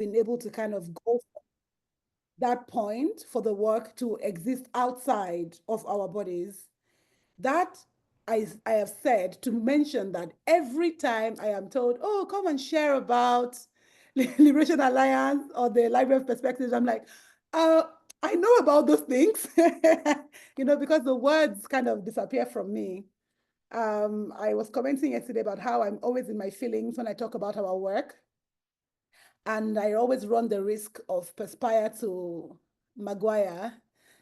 been able to kind of go that point for the work to exist outside of our bodies, that I have said to mention that every time I am told, oh, come and share about Liberation Alliance or the Library of Perspectives, I'm like, uh, I know about those things, because the words kind of disappear from me. I was commenting yesterday about how I'm always in my feelings when I talk about our work. And I always run the risk of perspire to Maguire.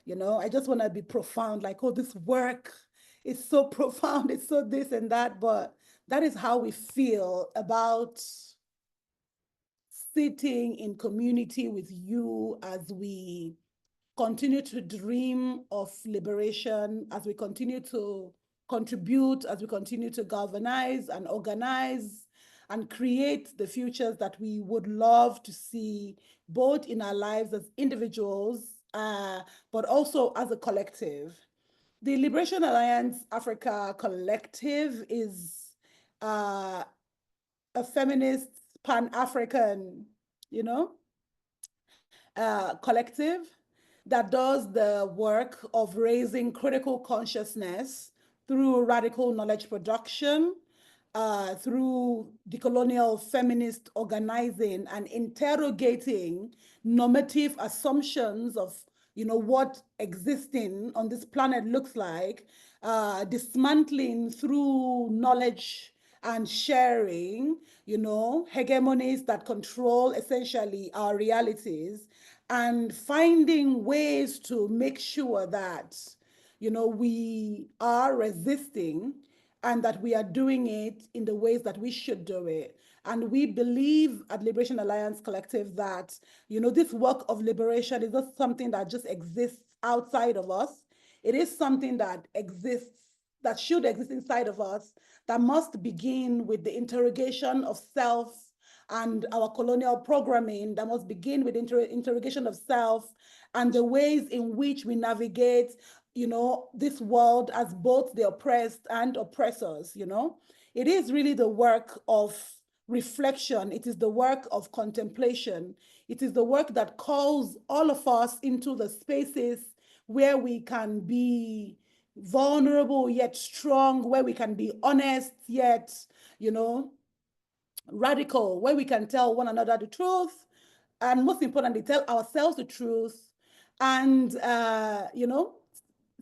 I just want to be profound, like, oh, this work is so profound, it's so this and that. But that is how we feel about sitting in community with you as we continue to dream of liberation, as we continue to contribute, as we continue to galvanize and organize and create the futures that we would love to see, both in our lives as individuals, but also as a collective. The Liberation Alliance Africa Collective is a feminist, Pan-African, you know, collective that does the work of raising critical consciousness through radical knowledge production, through decolonial feminist organizing and interrogating normative assumptions of what existing on this planet looks like, dismantling through knowledge and sharing, hegemonies that control essentially our realities, and finding ways to make sure that, we are resisting and that we are doing it in the ways that we should do it. And we believe at Liberation Alliance Collective that, this work of liberation is not something that just exists outside of us. It is something that exists, that should exist inside of us, that must begin with the interrogation of self and our colonial programming, that must begin with interrogation of self and the ways in which we navigate, this world as both the oppressed and oppressors. It is really the work of reflection. It is the work of contemplation. It is the work that calls all of us into the spaces where we can be vulnerable yet strong, where we can be honest yet, radical, where we can tell one another the truth, and most importantly, tell ourselves the truth, and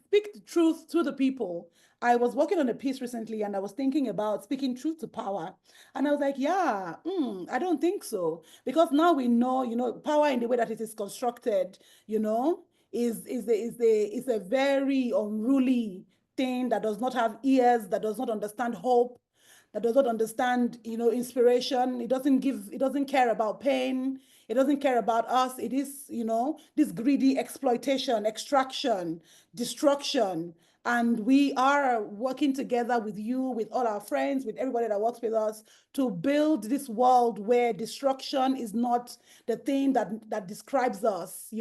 speak the truth to the people. I was working on a piece recently and I was thinking about speaking truth to power. And I was like, yeah, I don't think so. Because now we know, power in the way that it is constructed, is a very unruly thing that does not have ears, that does not understand hope, that does not understand, inspiration. It doesn't care about pain. It doesn't care about us. It is, this greedy exploitation, extraction, destruction. And we are working together with you, with all our friends, with everybody that works with us to build this world where destruction is not the thing that describes us,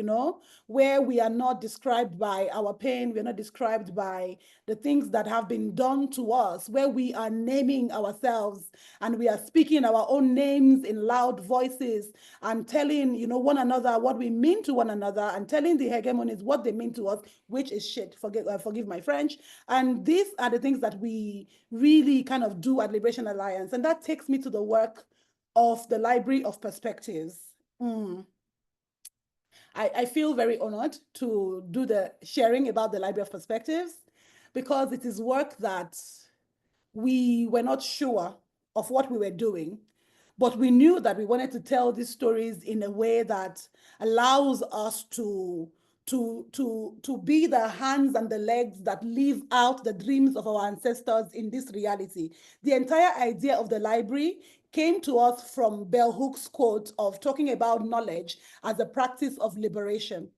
where we are not described by our pain, we're not described by the things that have been done to us, where we are naming ourselves and we are speaking our own names in loud voices and telling, one another what we mean to one another, and telling the hegemonies what they mean to us, which is shit. Forgive my French. And these are the things that we really kind of do at Liberation Alliance. And that takes me to the work of the Library of Perspectives. I feel very honored to do the sharing about the Library of Perspectives, because it is work that we were not sure of what we were doing, but we knew that we wanted to tell these stories in a way that allows us to be the hands and the legs that live out the dreams of our ancestors in this reality. The entire idea of the library came to us from Bell Hooks' quote of talking about knowledge as a practice of liberation.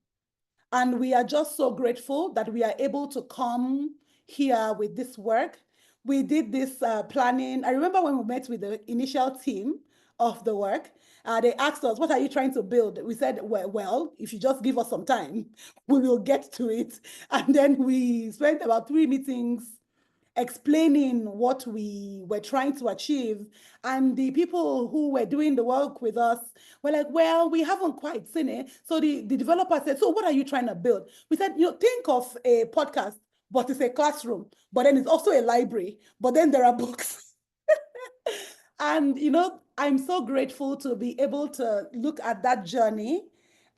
And we are just so grateful that we are able to come here with this work. We did this planning. I remember when we met with the initial team of the work, they asked us, what are you trying to build? We said, well, if you just give us some time, we will get to it. And then we spent about 3 meetings explaining what we were trying to achieve. And the people who were doing the work with us were like, well, we haven't quite seen it. So the developer said, so what are you trying to build? We said, think of a podcast, but it's a classroom, but then it's also a library, but then there are books. And, I'm so grateful to be able to look at that journey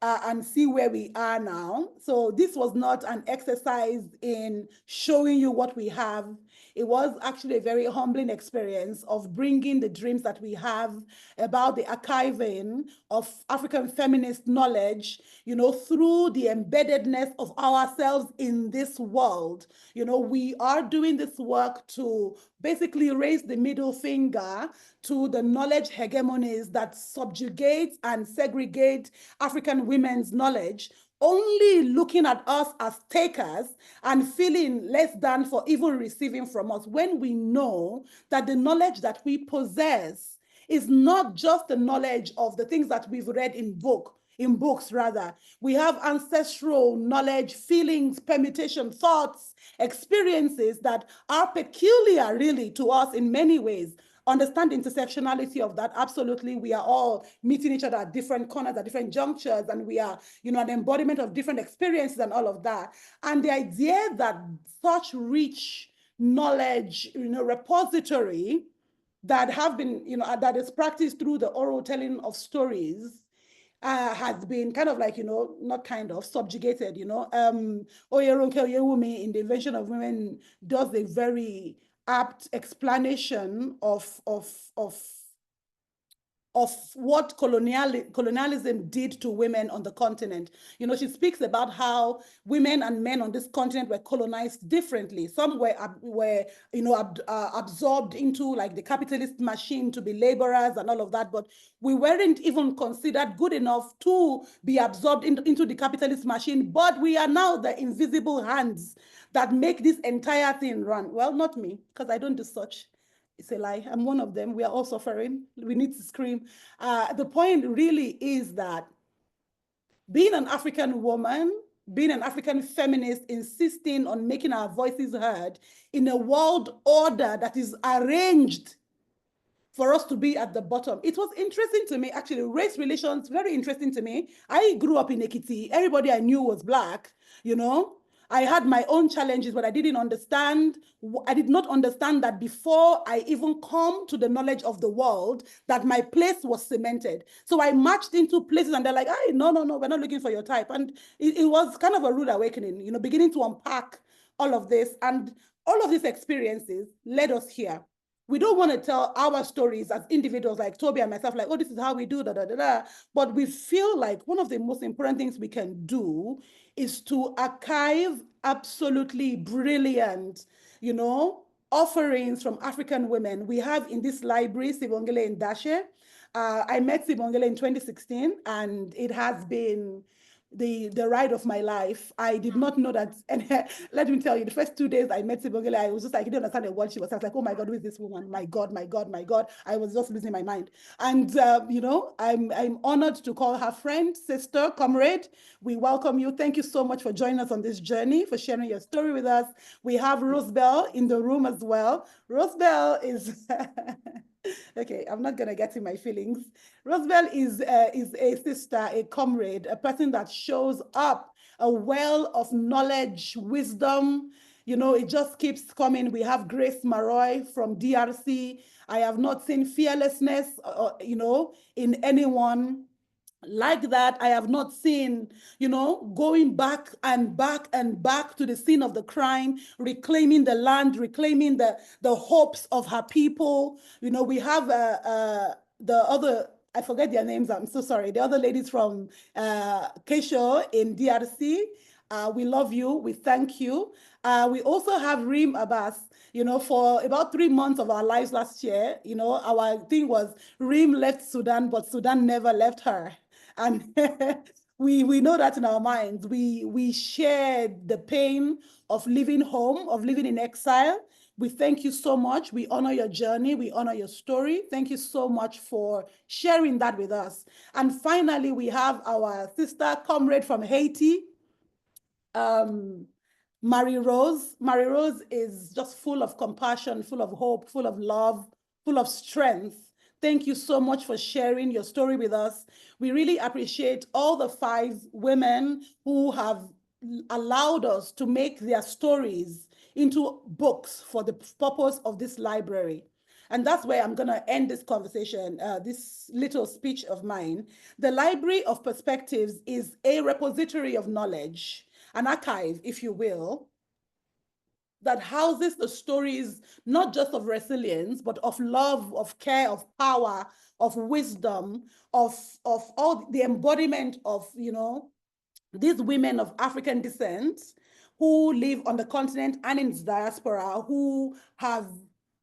and see where we are now. So this was not an exercise in showing you what we have. It was actually a very humbling experience of bringing the dreams that we have about the archiving of African feminist knowledge, through the embeddedness of ourselves in this world. We are doing this work to basically raise the middle finger to the knowledge hegemonies that subjugate and segregate African women's knowledge, only looking at us as takers and feeling less than for even receiving from us, when we know that the knowledge that we possess is not just the knowledge of the things that we've read in books rather. We have ancestral knowledge, feelings, permutation, thoughts, experiences that are peculiar really to us in many ways. Understand the intersectionality of that. Absolutely. We are all meeting each other at different corners, at different junctures, and we are, an embodiment of different experiences and all of that. And the idea that such rich knowledge, repository that have been, that is practiced through the oral telling of stories has been kind of like, not kind of subjugated, Oyeronke Oyewumi in The Invention of Women does a very apt explanation of what colonialism did to women on the continent. She speaks about how women and men on this continent were colonized differently. Some were absorbed into like the capitalist machine to be laborers and all of that, but we weren't even considered good enough to be absorbed into the capitalist machine. But we are now the invisible hands that make this entire thing run. Well, not me, because I don't do such. It's a lie. I'm one of them. We are all suffering. We need to scream. The point really is that being an African woman, being an African feminist, insisting on making our voices heard in a world order that is arranged for us to be at the bottom. It was interesting to me, actually, race relations, very interesting to me. I grew up in Ekiti. Everybody I knew was Black, I had my own challenges, but I didn't understand. I did not understand that before I even come to the knowledge of the world, that my place was cemented. So I marched into places and they're like, hey, no, we're not looking for your type. And it was kind of a rude awakening, beginning to unpack all of this. And all of these experiences led us here. We don't want to tell our stories as individuals like Toby and myself, like, oh, this is how we do, da, da, da, da. But we feel like one of the most important things we can do is to archive absolutely brilliant, offerings from African women. We have in this library, Sibongile in Dashe. I met Sibongile in 2016, and it has been the ride of my life. I did not know that. And let me tell you, the first 2 days I met Sibongile, I was just like, I didn't understand what she was. I was like, oh my God, who is this woman? My God, my God, my God. I was just losing my mind. And, I'm honored to call her friend, sister, comrade. We welcome you. Thank you so much for joining us on this journey, for sharing your story with us. We have Rosebell in the room as well. Rosebell is... Okay, I'm not gonna get in my feelings. Rosebell is a sister, a comrade, a person that shows up, a well of knowledge, wisdom. It just keeps coming. We have Grace Maroy from DRC. I have not seen fearlessness, in anyone like that. I have not seen, going back and back and back to the scene of the crime, reclaiming the land, reclaiming the hopes of her people. We have the other, I forget their names, I'm so sorry, the other ladies from Kesho in DRC. We love you. We thank you. We also have Reem Abbas. For about 3 months of our lives last year, our thing was Reem left Sudan, but Sudan never left her. And we know that in our minds. We shared the pain of living home, of living in exile. We thank you so much. We honor your journey. We honor your story. Thank you so much for sharing that with us. And finally, we have our sister comrade from Haiti, Mary Rose is just full of compassion, full of hope, full of love, full of strength. Thank you so much for sharing your story with us. We really appreciate all the 5 women who have allowed us to make their stories into books for the purpose of this library. And that's where I'm going to end this conversation, this little speech of mine. The Library of Perspectives is a repository of knowledge, an archive, if you will, that houses the stories not just of resilience, but of love, of care, of power, of wisdom, of all the embodiment of, these women of African descent who live on the continent and in its diaspora, who have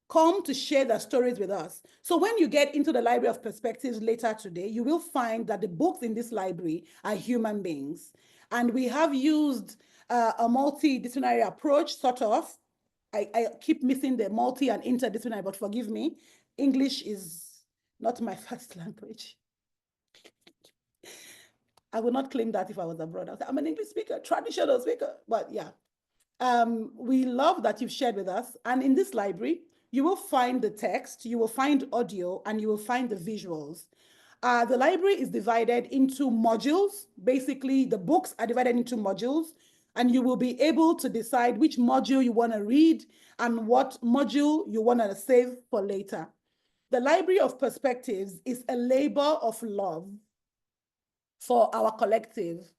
come to share their stories with us. So when you get into the Library of Perspectives later today, you will find that the books in this library are human beings. And we have used a multidisciplinary approach, sort of. I keep missing the multi and interdisciplinary, but forgive me. English is not my first language. I would not claim that if I was abroad. I'm an English speaker, traditional speaker, but yeah. We love that you've shared with us. And in this library, you will find the text, you will find audio, and you will find the visuals. The library is divided into modules. Basically, the books are divided into modules, and you will be able to decide which module you want to read and what module you want to save for later. The Library of Perspectives is a labor of love for our collective,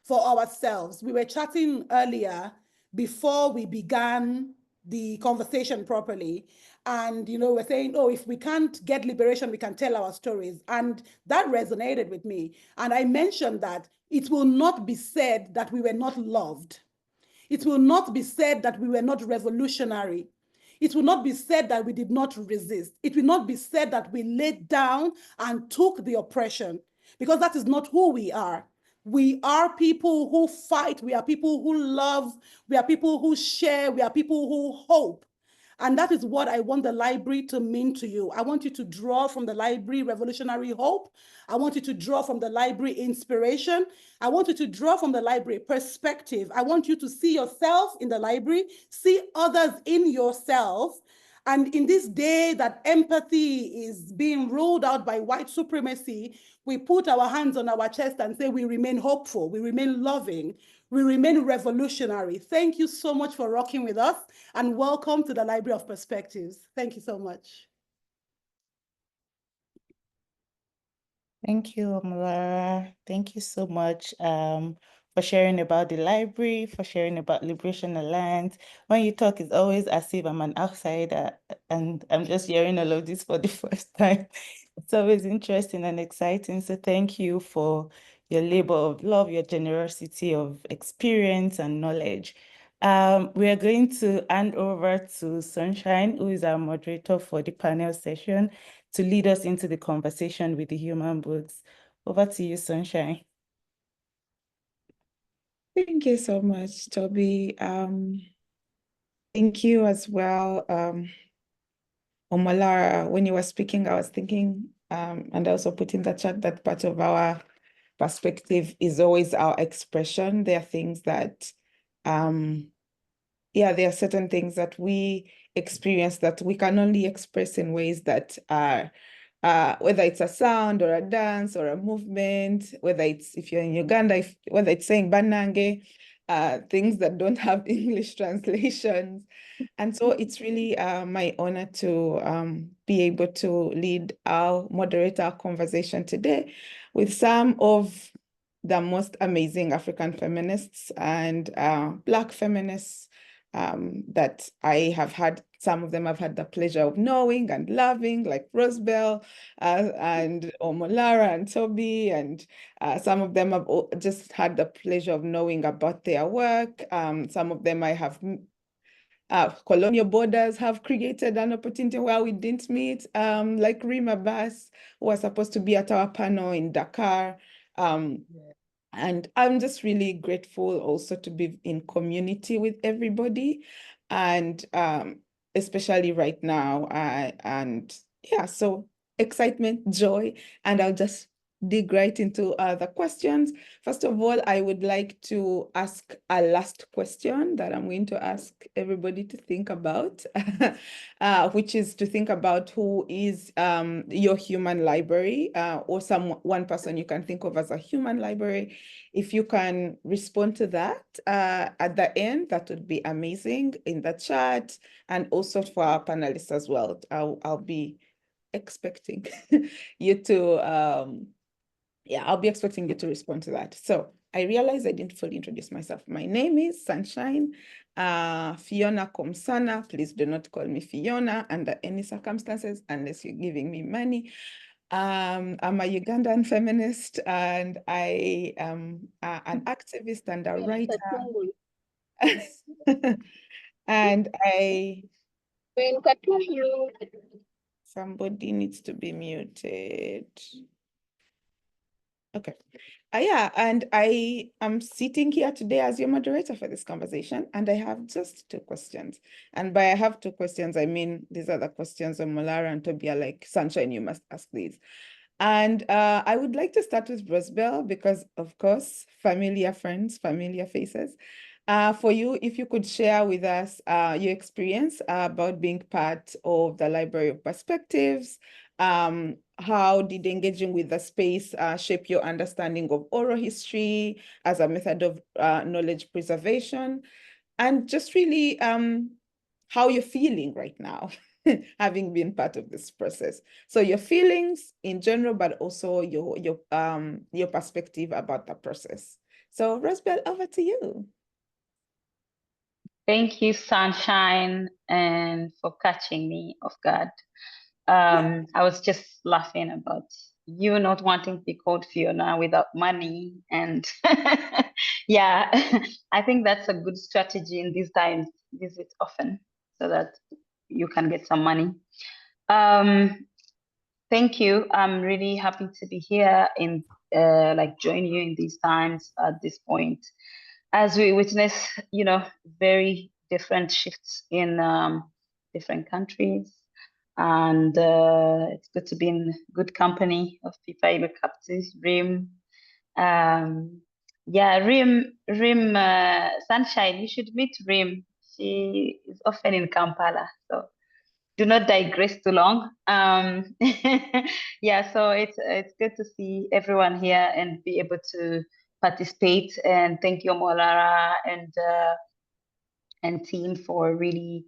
for ourselves. We were chatting earlier before we began the conversation properly. And, we're saying, oh, if we can't get liberation, we can tell our stories. And that resonated with me. And I mentioned that it will not be said that we were not loved. It will not be said that we were not revolutionary. It will not be said that we did not resist. It will not be said that we laid down and took the oppression, because that is not who we are. We are people who fight. We are people who love. We are people who share. We are people who hope. And that is what I want the library to mean to you. I want you to draw from the library revolutionary hope. I want you to draw from the library inspiration. I want you to draw from the library perspective. I want you to see yourself in the library, see others in yourself. And in this day that empathy is being rolled out by white supremacy, we put our hands on our chest and say we remain hopeful, we remain loving, we remain revolutionary. Thank you so much for rocking with us, and welcome to the Library of Perspectives. Thank you so much. Thank you, Omolara. Thank you so much for sharing about the library, for sharing about Liberation Alliance. When you talk, it's always as if I'm an outsider and I'm just hearing all of this for the first time. It's always interesting and exciting. So thank you for your labor of love, your generosity of experience and knowledge. We are going to hand over to Sunshine, who is our moderator for the panel session, to lead us into the conversation with the human books. Over to you, Sunshine. Thank you so much, Toby. Thank you as well, Omolara. When you were speaking, I was thinking, and also put in the chat that part of our perspective is always our expression. There are things that, there are certain things that we experience that we can only express in ways that are whether it's a sound or a dance or a movement, whether it's, if you're in Uganda, whether it's saying banange, things that don't have English translations. And so it's really my honor to be able to moderate our conversation today with some of the most amazing African feminists and Black feminists that I have had. Some of them I've had the pleasure of knowing and loving, like Rosebell and Omolara and Toby, and some of them I've just had the pleasure of knowing about their work. Some of them I have colonial borders have created an opportunity where we didn't meet, like Rima Bass, who was supposed to be at our panel in Dakar. And I'm just really grateful also to be in community with everybody, and especially right now. And yeah, so excitement, joy, and I'll just dig right into the questions. First of all, I would like to ask a last question that I'm going to ask everybody to think about, which is to think about who is your human library, or one person you can think of as a human library. If you can respond to that at the end, that would be amazing in the chat, and also for our panelists as well. I'll be expecting you to I'll be expecting you to respond to that. So I realized I didn't fully introduce myself. My name is Sunshine Fiona Komsana. Please do not call me Fiona under any circumstances unless you're giving me money. I'm a Ugandan feminist, and I am an activist and a writer. And somebody needs to be muted. Okay. Yeah, and I am sitting here today as your moderator for this conversation, and I have just two questions. And by I have two questions, I mean these are the questions of Molara and Toby are like, Sunshine, you must ask these. And I would like to start with Rosebell because, of course, familiar friends, familiar faces. For you, if you could share with us your experience about being part of the Library of Perspectives. How did engaging with the space shape your understanding of oral history as a method of knowledge preservation? And just really how you're feeling right now, having been part of this process. So your feelings in general, but also your perspective about the process. So Rosebell, over to you. Thank you, Sunshine, and for catching me off guard. I was just laughing about you not wanting to be called Fiona without money. And yeah, I think that's a good strategy in these times. Use it often so that you can get some money. Thank you. I'm really happy to be here and join you in these times at this point as we witness, very different shifts in different countries. And it's good to be in good company of people I look up to, Rim. Yeah, Rim, Sunshine, you should meet Rim. She is often in Kampala, so do not digress too long. Yeah, so it's good to see everyone here and be able to participate. And thank you, Molara and team for really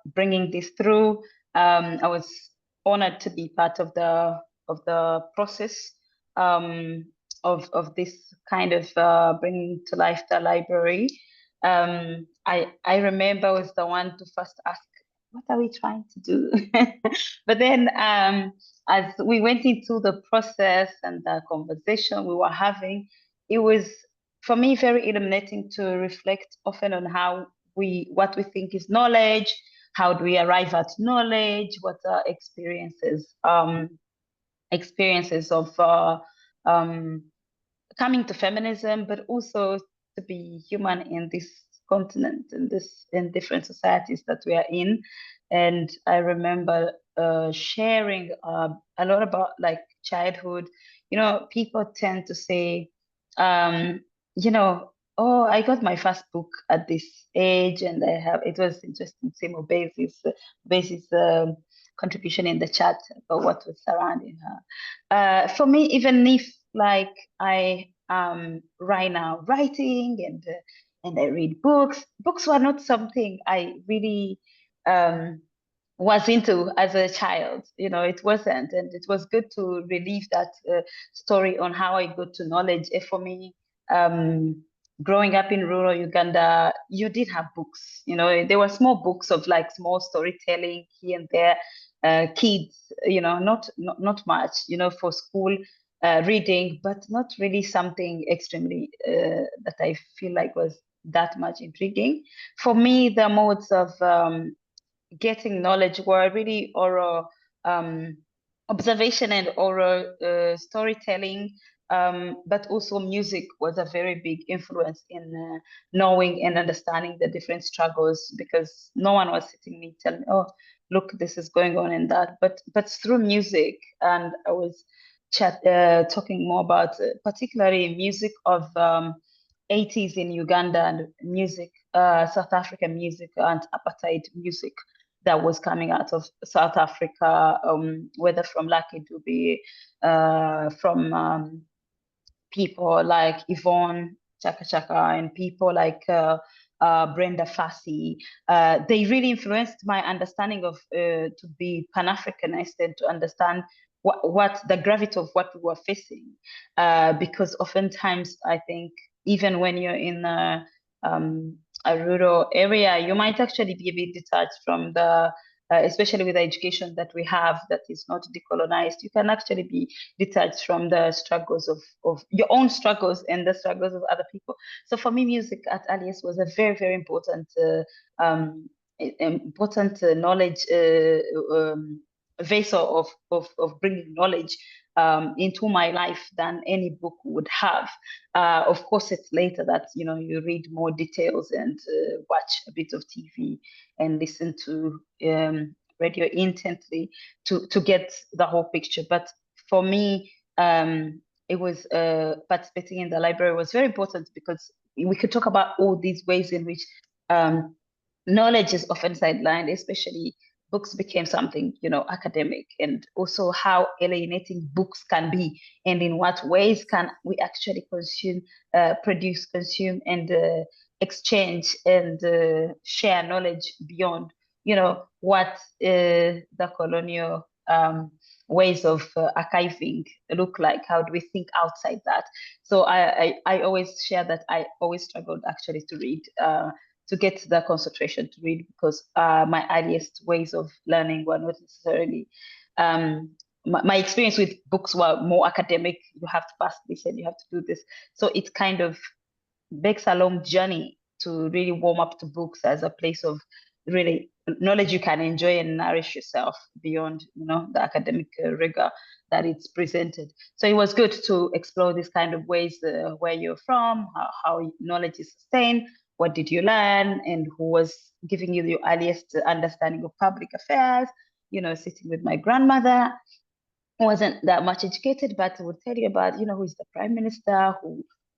bringing this through. I was honored to be part of the process of this kind of bringing to life the library. I remember I was the one to first ask, what are we trying to do? But then as we went into the process and the conversation we were having, it was for me very illuminating to reflect often on how what we think is knowledge, how do we arrive at knowledge, what are experiences of coming to feminism, but also to be human in this continent, in different societies that we are in. And I remember sharing a lot about like childhood. People tend to say, um, oh, I got my first book at this age, and it was interesting to see Basis contribution in the chat about what was surrounding her. For me, even if like I am right now writing and I read books, books were not something I really was into as a child. It wasn't, and it was good to relive that story on how I got to knowledge. For me, growing up in rural Uganda, you did have books. There were small books of like small storytelling here and there. Kids, not much, for school reading, but not really something extremely that I feel like was that much intriguing. For me, the modes of getting knowledge were really oral observation and oral storytelling, but also music was a very big influence in knowing and understanding the different struggles, because no one was sitting me telling me, oh, look, this is going on and that, but through music. And I was talking more about particularly music of 80s in Uganda and music, South African music and apartheid music that was coming out of South Africa, whether from Lucky Dube, from people like Yvonne Chaka Chaka and people like Brenda Fassie. They really influenced my understanding of to be Pan-Africanist and to understand what the gravity of what we were facing. Because oftentimes I think even when you're in a rural area, you might actually be a bit detached from the especially with the education that we have that is not decolonized, you can actually be detached from the struggles of your own struggles and the struggles of other people. So for me, music at Alias was a very, very important knowledge vessel of bringing knowledge into my life than any book would have. Of course, it's later that you read more details and watch a bit of TV and listen to radio intently to get the whole picture. But for me, it was participating in the library was very important because we could talk about all these ways in which knowledge is often sidelined, especially books became something, academic, and also how alienating books can be, and in what ways can we actually consume, produce, consume, and exchange and share knowledge beyond, what the colonial ways of archiving look like. How do we think outside that? So I always share that I always struggled actually to read. To get the concentration to read because my earliest ways of learning were not necessarily my experience with books were more academic. You have to pass this and you have to do this. So it kind of makes a long journey to really warm up to books as a place of really knowledge you can enjoy and nourish yourself beyond the academic rigor that it's presented. So it was good to explore these kind of ways, where you're from, how knowledge is sustained, what did you learn, and who was giving you your earliest understanding of public affairs. Sitting with my grandmother, wasn't that much educated, but would tell you about, who is the prime minister,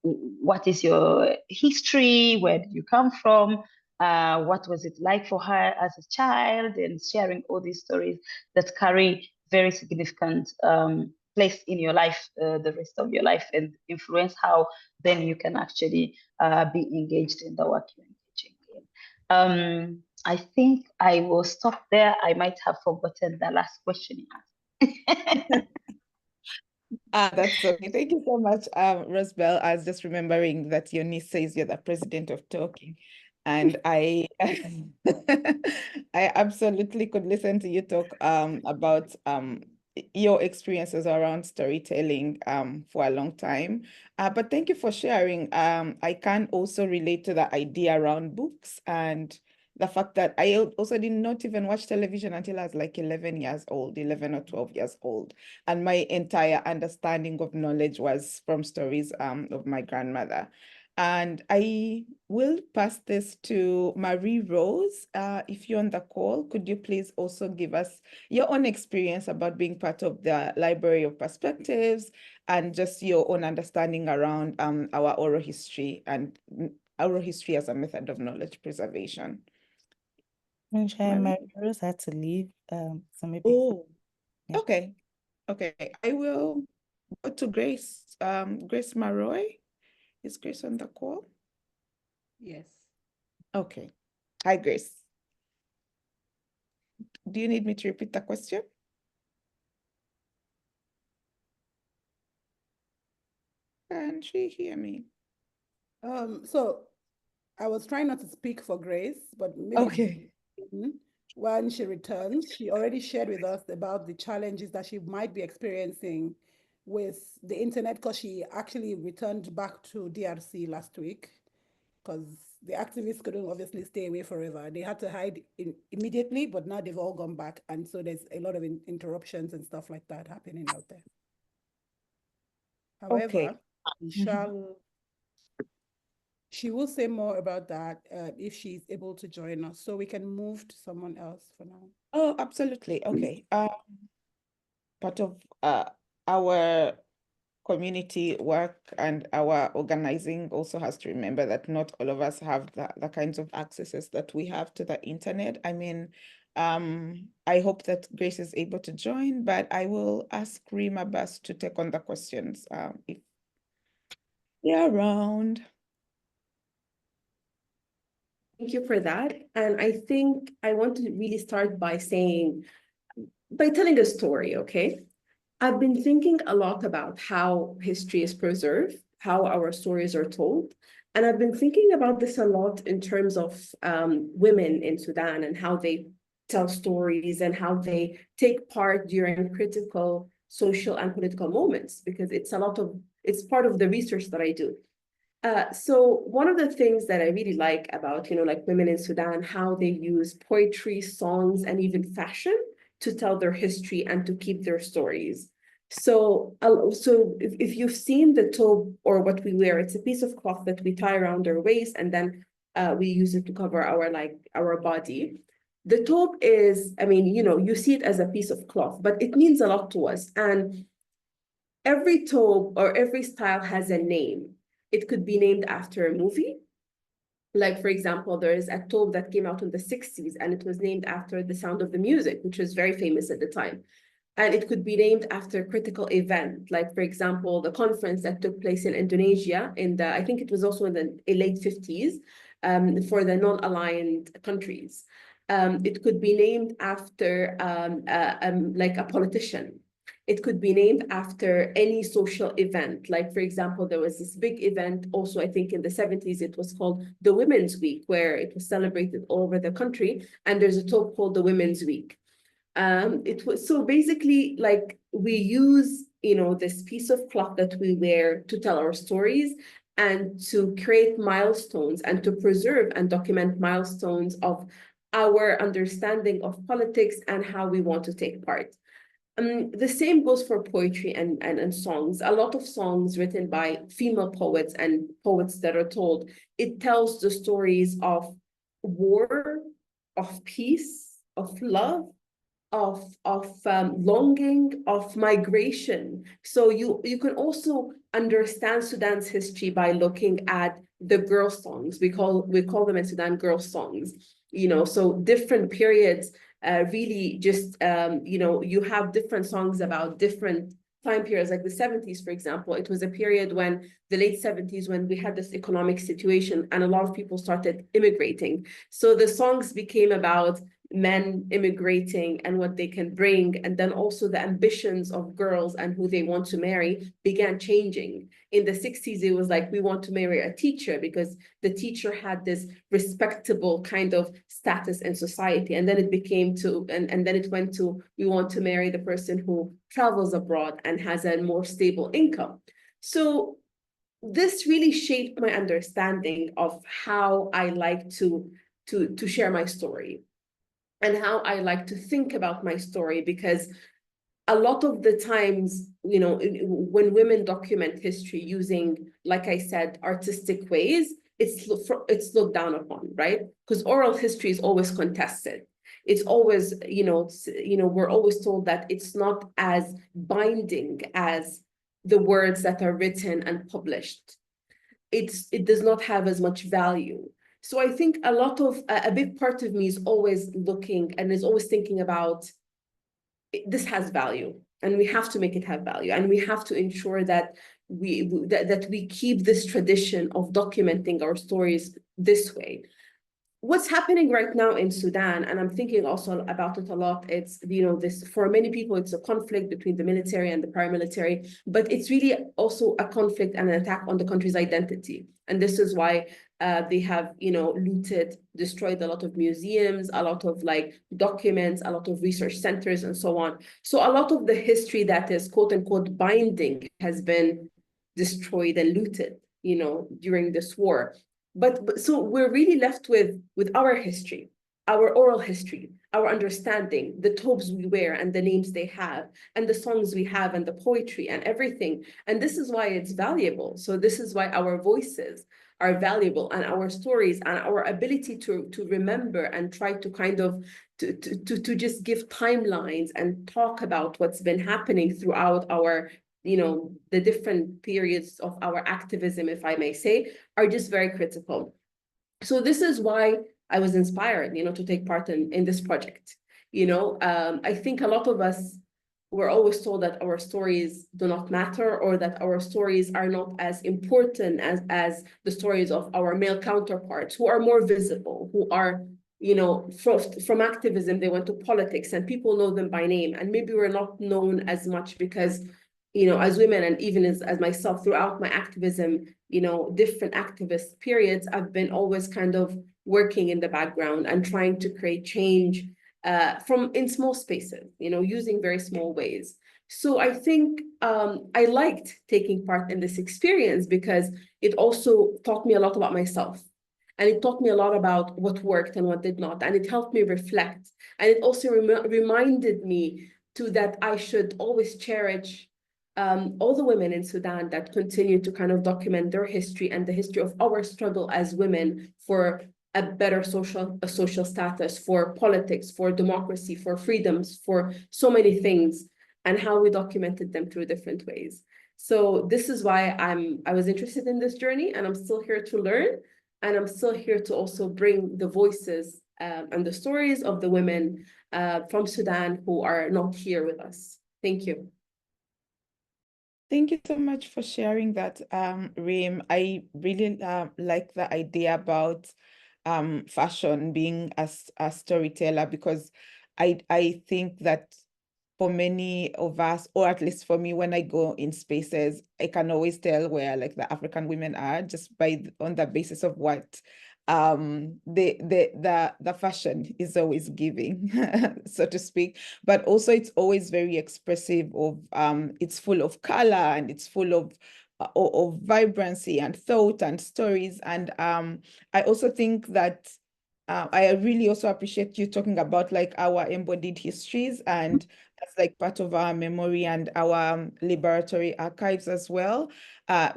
what is your history, where did you come from, what was it like for her as a child, and sharing all these stories that carry very significant place in your life, the rest of your life, and influence how then you can actually be engaged in the work you're engaging in. I think I will stop there. I might have forgotten the last question you asked. That's okay. Thank you so much, Rosebell. I was just remembering that your niece says you're the president of talking. And I I absolutely could listen to you talk about your experiences around storytelling for a long time. But thank you for sharing. I can also relate to the idea around books and the fact that I also did not even watch television until I was like 11 years old, 11 or 12 years old. And my entire understanding of knowledge was from stories of my grandmother. And I will pass this to Marie Rose. If you're on the call, could you please also give us your own experience about being part of the Library of Perspectives and just your own understanding around our oral history and oral history as a method of knowledge preservation? My Marie? Rose had to leave. So maybe, Oh, yeah. okay. Okay. I will go to Grace. Grace Maroy. Is Grace on the call? Yes. Okay. Hi, Grace. Do you need me to repeat the question? Can she hear me? So I was trying not to speak for Grace, but maybe Okay. when she returns, she already shared with us about the challenges that she might be experiencing with the internet because she actually returned back to DRC last week because the activists couldn't obviously stay away forever. They had to hide immediately, but now they've all gone back. And so there's a lot of interruptions and stuff like that happening out there. Okay. However, she will say more about that if she's able to join us. So we can move to someone else for now. Oh, absolutely. Okay. Part of our community work and our organizing also has to remember that not all of us have the kinds of accesses that we have to the internet. I mean, I hope that Grace is able to join, but I will ask Rima Bas to take on the questions if they're around. Thank you for that. And I think I want to really start by telling a story, okay? I've been thinking a lot about how history is preserved, how our stories are told. And I've been thinking about this a lot in terms of women in Sudan and how they tell stories and how they take part during critical social and political moments, because it's part of the research that I do. So one of the things that I really like about, like women in Sudan, how they use poetry, songs, and even fashion to tell their history and to keep their stories. So if you've seen the tobe or what we wear, it's a piece of cloth that we tie around our waist and then we use it to cover our body. The tobe is, I mean, you see it as a piece of cloth, but it means a lot to us. And every tobe or every style has a name. It could be named after a movie. Like, for example, there is a tobe that came out in the 60s and it was named after The Sound of the Music, which was very famous at the time. And it could be named after a critical event, like, for example, the conference that took place in Indonesia I think it was also in the late 50s, for the non-aligned countries. It could be named after like a politician. It could be named after any social event. Like, for example, there was this big event also, I think in the 70s, it was called the Women's Week, where it was celebrated all over the country. And there's a talk called the Women's Week. It was so basically like we use, this piece of cloth that we wear to tell our stories and to create milestones and to preserve and document milestones of our understanding of politics and how we want to take part. The same goes for poetry and songs. A lot of songs written by female poets and poets that are told, it tells the stories of war, of peace, of love, of longing, of migration. So you can also understand Sudan's history by looking at the girl songs. We call them in Sudan girl songs. So different periods really just you have different songs about different time periods, like the 70s, for example. It was a period when the late 70s, when we had this economic situation and a lot of people started immigrating. So the songs became about men immigrating and what they can bring, and then also the ambitions of girls and who they want to marry began changing. In the 60s, it was like, we want to marry a teacher because the teacher had this respectable kind of status in society. And then it became and then it went to, we want to marry the person who travels abroad and has a more stable income. So this really shaped my understanding of how I like to share my story and how I like to think about my story, because a lot of the times, when women document history using, like I said, artistic ways, it's looked down upon, right? Because oral history is always contested. It's always, we're always told that it's not as binding as the words that are written and published. It does not have as much value. So I think a big part of me is always looking and is always thinking about, this has value and we have to make it have value, and we have to ensure that we keep this tradition of documenting our stories this way. What's happening right now in Sudan, and I'm thinking also about it a lot, it's, this, for many people, it's a conflict between the military and the paramilitary, but it's really also a conflict and an attack on the country's identity. And this is why they have, looted, destroyed a lot of museums, a lot of documents, a lot of research centers, and so on. So a lot of the history that is quote unquote binding has been destroyed and looted, during this war. But so we're really left with our history, our oral history, our understanding, the tobes we wear and the names they have, and the songs we have and the poetry and everything. And this is why it's valuable. So this is why our voices are valuable, and our stories and our ability to remember and try to kind of to just give timelines and talk about what's been happening throughout our, you know, the different periods of our activism, if I may say, are just very critical. So this is why I was inspired, you know, to take part in this project. You know, I think a lot of us were always told that our stories do not matter, or that our stories are not as important as the stories of our male counterparts who are more visible, who are, you know, from activism, they went to politics and people know them by name. And maybe we're not known as much because, you know, as women, and even as myself throughout my activism, you know, different activist periods, I've been always kind of working in the background and trying to create change from in small spaces, you know, using very small ways. So I think I liked taking part in this experience because it also taught me a lot about myself. And it taught me a lot about what worked and what did not. And it helped me reflect. And it also reminded me too that I should always cherish all the women in Sudan that continue to kind of document their history and the history of our struggle as women for a better social status, for politics, for democracy, for freedoms, for so many things, and how we documented them through different ways. So this is why I was interested in this journey, and I'm still here to learn, and I'm still here to also bring the voices and the stories of the women from Sudan who are not here with us. Thank you. Thank you so much for sharing that, Reem. I really like the idea about fashion being a storyteller, because I think that for many of us, or at least for me, when I go in spaces, I can always tell where like the African women are just by on the basis of what the fashion is always giving, so to speak. But also it's always very expressive of it's full of color, and it's full of vibrancy and thought and stories. And I also think that I really also appreciate you talking about like our embodied histories, and that's like part of our memory and our liberatory archives as well,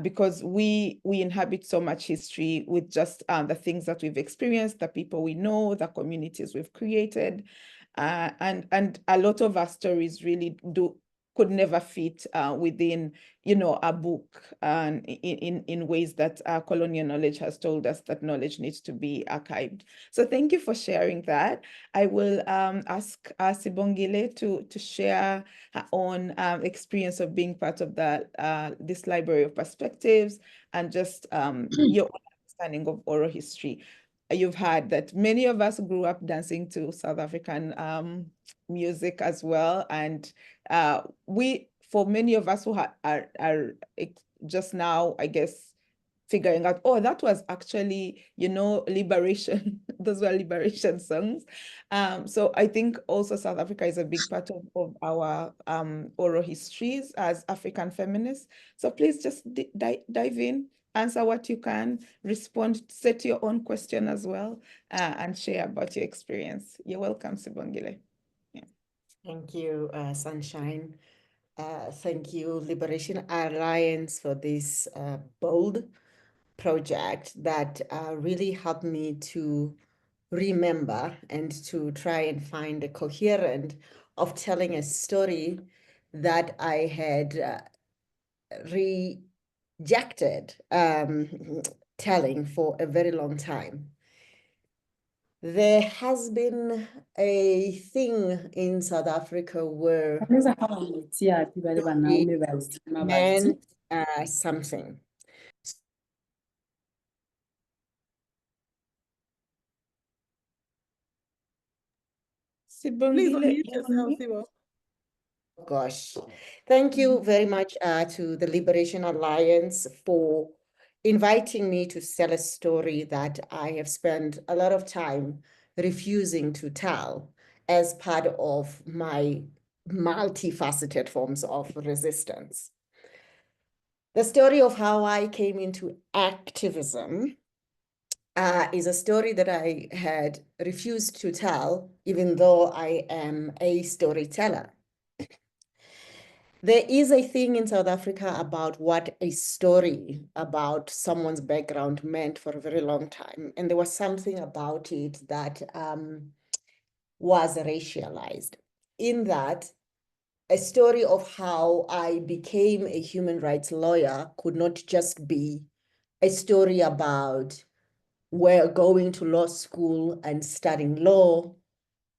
because we inhabit so much history with just the things that we've experienced, the people we know, the communities we've created, and a lot of our stories really could never fit within, you know, a book, and in ways that colonial knowledge has told us that knowledge needs to be archived. So thank you for sharing that. I will ask Sibongile to share her own experience of being part of this Library of Perspectives, and just your own understanding of oral history. You've heard that many of us grew up dancing to South African music as well, and for many of us who are just now, I guess, figuring out, oh, that was actually, you know, liberation. Those were liberation songs. So I think also South Africa is a big part of our oral histories as African feminists. So please just dive in, answer what you can, respond, set your own question as well, and share about your experience. You're welcome, Sibongile. Yeah. Thank you, Sunshine. Thank you, Liberation Alliance, for this bold project that really helped me to remember and to try and find a coherent of telling a story that I had rejected telling for a very long time. There has been a thing in South Africa where story meant something. Please Sibongile, unmute you're yourself, on mute. Sibo. Gosh, thank you very much to the Liberation Alliance for inviting me to tell a story that I have spent a lot of time refusing to tell as part of my multifaceted forms of resistance. The story of how I came into activism is a story that I had refused to tell, even though I am a storyteller. There is a thing in South Africa about what a story about someone's background meant for a very long time. And there was something about it that was racialized, in that a story of how I became a human rights lawyer could not just be a story about where going to law school and studying law,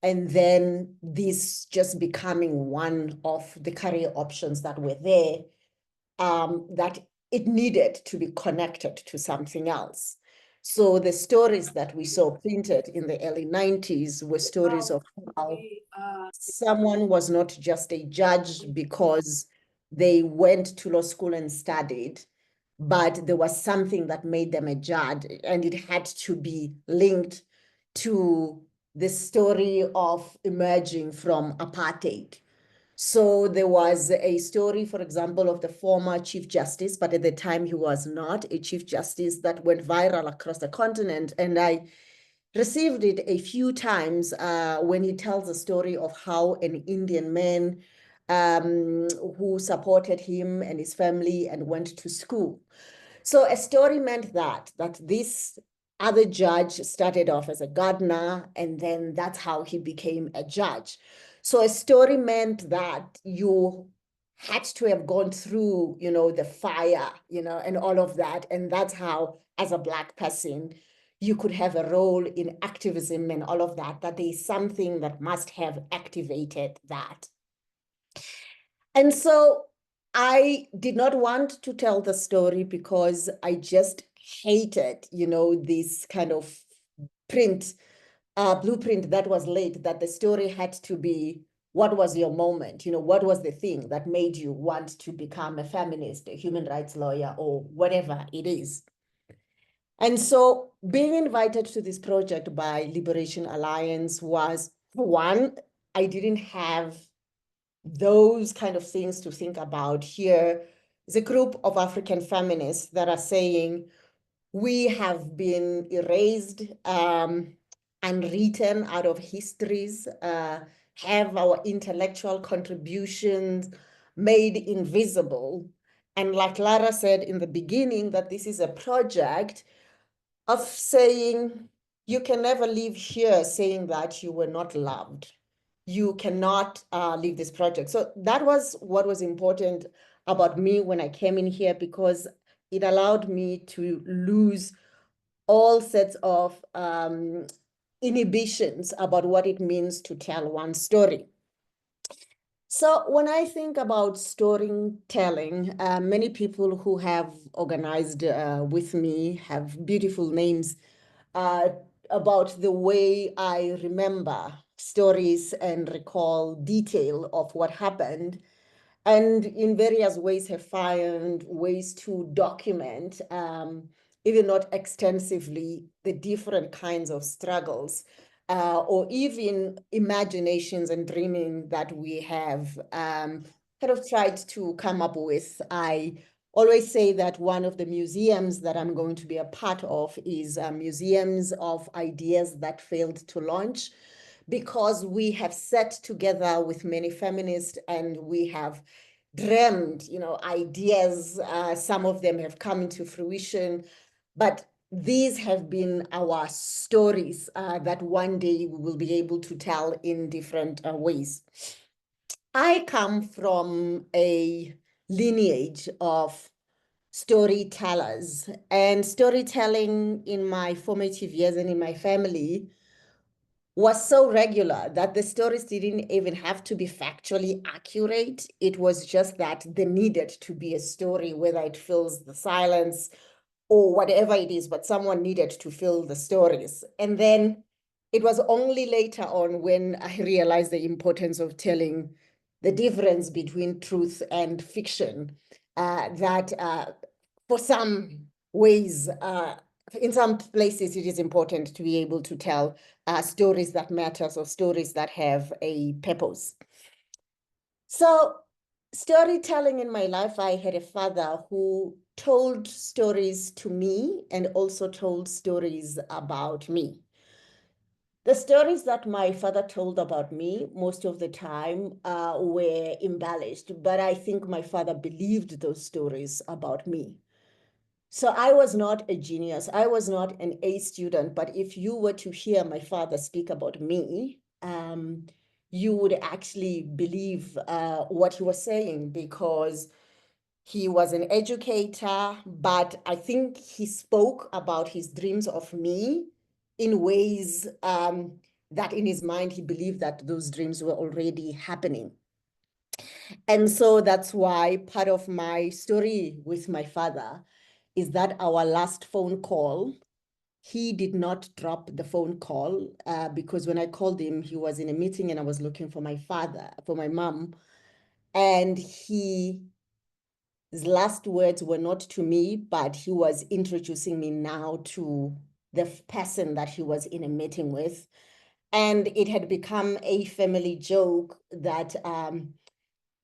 and then this just becoming one of the career options that were there, that it needed to be connected to something else. So the stories that we saw printed in the early 90s were stories of how someone was not just a judge because they went to law school and studied, but there was something that made them a judge, and it had to be linked to the story of emerging from apartheid. So there was a story, for example, of the former Chief Justice, but at the time he was not a Chief Justice, that went viral across the continent. And I received it a few times when he tells the story of how an Indian man who supported him and his family and went to school. So a story meant that this other judge started off as a gardener, and then that's how he became a judge. So a story meant that you had to have gone through, the fire, and all of that. And that's how, as a Black person, you could have a role in activism and all of that, that there's something that must have activated that. And so I did not want to tell the story because I just hated, this kind of blueprint that was laid, that the story had to be, what was your moment? What was the thing that made you want to become a feminist, a human rights lawyer, or whatever it is? And so being invited to this project by Liberation Alliance was, one, I didn't have those kind of things to think about. Here is a group of African feminists that are saying, we have been erased, unwritten out of histories, have our intellectual contributions made invisible. And like Lara said in the beginning, that this is a project of saying, you can never leave here saying that you were not loved. You cannot leave this project. So that was what was important about me when I came in here, because it allowed me to lose all sets of inhibitions about what it means to tell one story. So when I think about storytelling, many people who have organized with me have beautiful names about the way I remember stories and recall detail of what happened, and in various ways have found ways to document, even not extensively, the different kinds of struggles or even imaginations and dreaming that we have kind of tried to come up with. I always say that one of the museums that I'm going to be a part of is museums of ideas that failed to launch, because we have sat together with many feminists and we have dreamed, ideas. Some of them have come into fruition, but these have been our stories that one day we will be able to tell in different ways. I come from a lineage of storytellers, and storytelling in my formative years and in my family was so regular that the stories didn't even have to be factually accurate. It was just that there needed to be a story, whether it fills the silence or whatever it is, but someone needed to fill the stories. And then it was only later on when I realized the importance of telling the difference between truth and fiction, that for some ways, in some places, it is important to be able to tell stories that matters, or stories that have a purpose. So storytelling in my life, I had a father who told stories to me and also told stories about me. The stories that my father told about me most of the time were embellished, but I think my father believed those stories about me. So I was not a genius. I was not an A student, but if you were to hear my father speak about me, you would actually believe what he was saying, because he was an educator, but I think he spoke about his dreams of me in ways that in his mind he believed that those dreams were already happening. And so that's why part of my story with my father is that our last phone call, he did not drop the phone call because when I called him, he was in a meeting and I was looking for my mom. And his last words were not to me, but he was introducing me now to the person that he was in a meeting with. And it had become a family joke that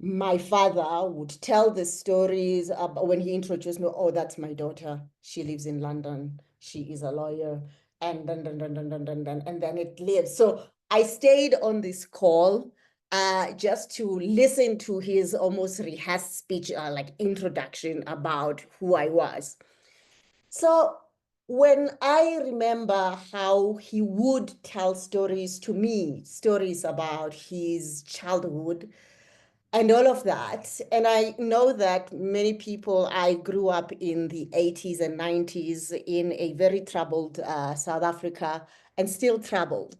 my father would tell the stories about when he introduced me. Oh, that's my daughter. She lives in London. She is a lawyer. And and then it lives. So I stayed on this call just to listen to his almost rehearsed speech, like introduction about who I was. So when I remember how he would tell stories to me, stories about his childhood, and all of that. And I know that many people, I grew up in the 80s and 90s in a very troubled South Africa and still troubled.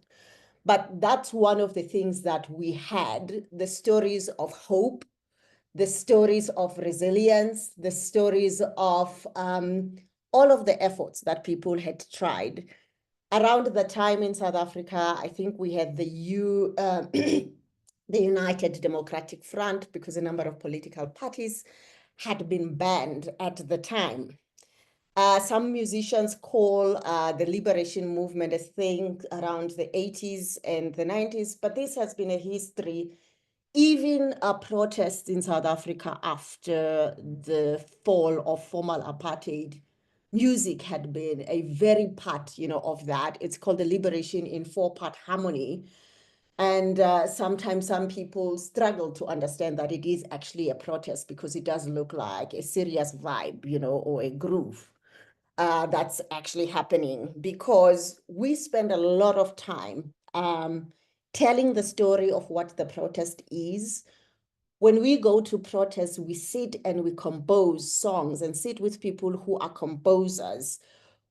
But that's one of the things that we had, the stories of hope, the stories of resilience, the stories of all of the efforts that people had tried. Around the time in South Africa, I think we had the United Democratic Front, because a number of political parties had been banned at the time. Some musicians call the liberation movement a thing around the 80s and the 90s, but this has been a history. Even protests in South Africa after the fall of formal apartheid, music had been a very part, of that. It's called the liberation in 4-part harmony. And sometimes some people struggle to understand that it is actually a protest because it does look like a serious vibe, or a groove that's actually happening, because we spend a lot of time telling the story of what the protest is. When we go to protests, we sit and we compose songs and sit with people who are composers.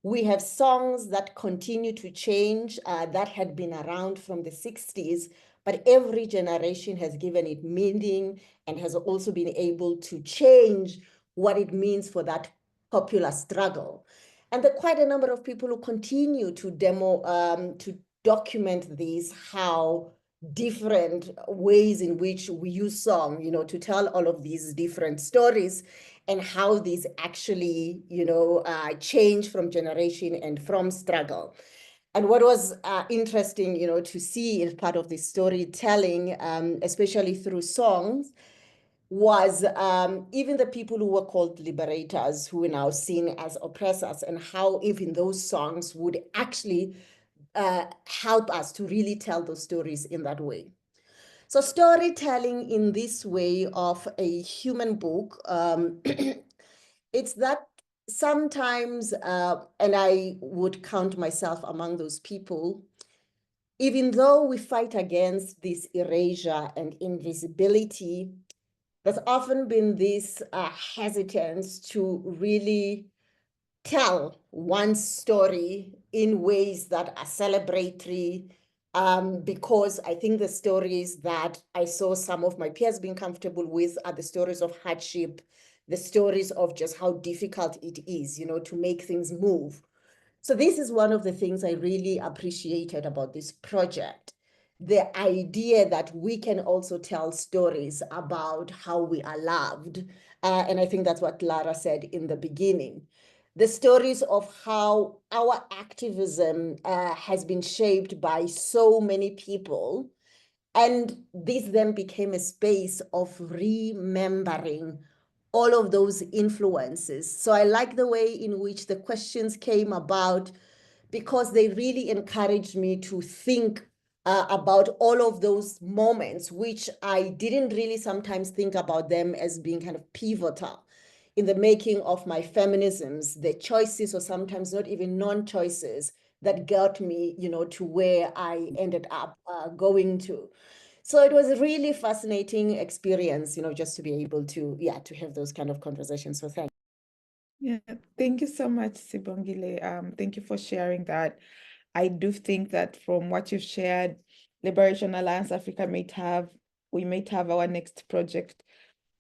We have songs that continue to change that had been around from the 60s, but every generation has given it meaning and has also been able to change what it means for that popular struggle. And there are quite a number of people who continue to to document these, how different ways in which we use song, to tell all of these different stories, and how these actually, change from generation and from struggle. And what was interesting, to see as part of this storytelling, especially through songs, was even the people who were called liberators, who are now seen as oppressors, and how even those songs would actually help us to really tell those stories in that way. So storytelling in this way of a human book, it's that sometimes, and I would count myself among those people, even though we fight against this erasure and invisibility, there's often been this hesitance to really tell one's story in ways that are celebratory, because I think the stories that I saw some of my peers being comfortable with are the stories of hardship, the stories of just how difficult it is, to make things move. So this is one of the things I really appreciated about this project. The idea that we can also tell stories about how we are loved. And I think that's what Lara said in the beginning. The stories of how our activism has been shaped by so many people. And this then became a space of remembering all of those influences. So I like the way in which the questions came about, because they really encouraged me to think about all of those moments, which I didn't really sometimes think about them as being kind of pivotal in the making of my feminisms, the choices, or sometimes not even non-choices, that got me, to where I ended up going to. So it was a really fascinating experience, just to be able to, to have those kind of conversations. So thank Yeah, thank you so much, Sibongile. Thank you for sharing that. I do think that from what you've shared, Liberation Alliance Africa we might have our next project,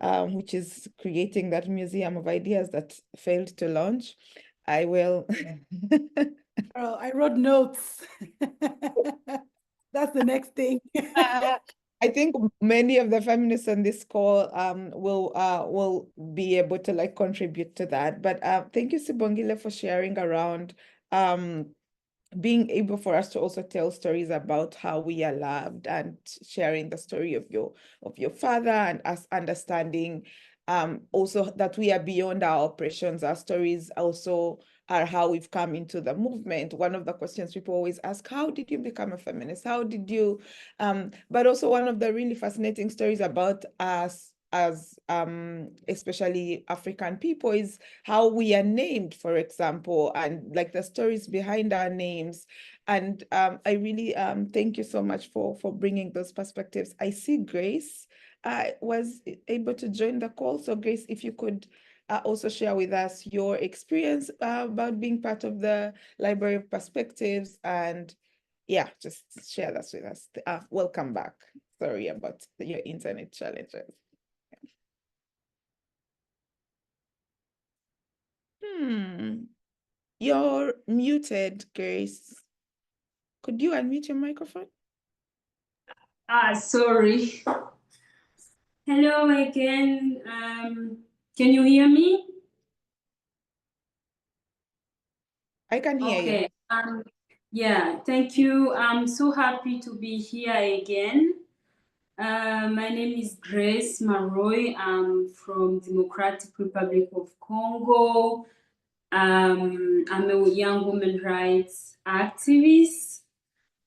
which is creating that museum of ideas that failed to launch. I will. Oh, I wrote notes. That's the next thing. I think many of the feminists on this call will be able to like contribute to that. But thank you, Sibongile, for sharing around being able for us to also tell stories about how we are loved, and sharing the story of your father, and us understanding also that we are beyond our oppressions. Our stories also are how we've come into the movement. One of the questions people always ask, how did you become a feminist? How did you, but also one of the really fascinating stories about us as especially African people is how we are named, for example, and like the stories behind our names. And I really thank you so much for bringing those perspectives. I see Grace was able to join the call. So Grace, if you could also share with us your experience about being part of the Library of Perspectives, and yeah, just share that with us. Welcome back. Sorry about your internet challenges. You're muted, Grace. Could you unmute your microphone? Sorry. Hello again. Can you hear me? I can hear you. Okay. Yeah, thank you. I'm so happy to be here again. My name is Grace Maroy. I'm from Democratic Republic of Congo. I'm a young women rights activist.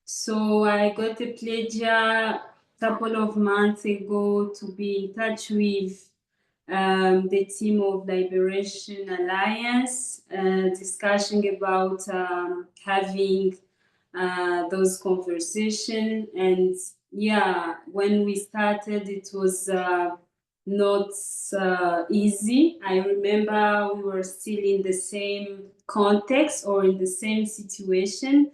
So I got a pleasure a couple of months ago to be in touch with the team of Liberation Alliance, discussing about having those conversations. And yeah, when we started, it was not easy. I remember we were still in the same context or in the same situation.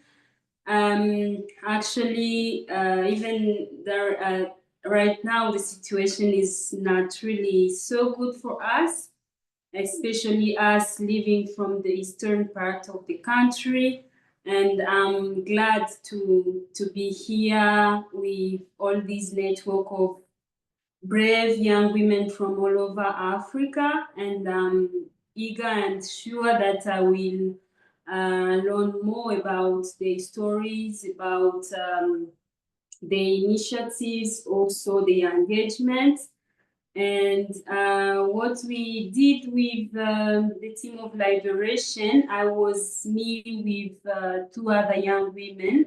Actually, even there, right now, the situation is not really so good for us, especially us living from the eastern part of the country. And I'm glad to be here with all this network of brave young women from all over Africa, and I'm eager and sure that I will learn more about the stories, about the initiatives, also the engagement. And what we did with the team of Liberation, I was me with two other young women.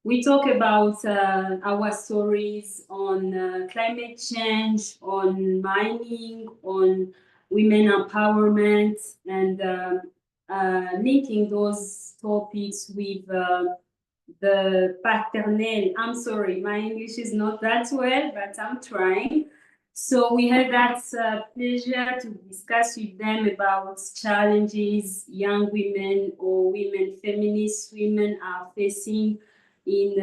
We talk about our stories on climate change, on mining, on women empowerment, and linking those topics with the paternel. I'm sorry, my English is not that well, but I'm trying. So we had that pleasure to discuss with them about challenges young women or women, feminist women are facing in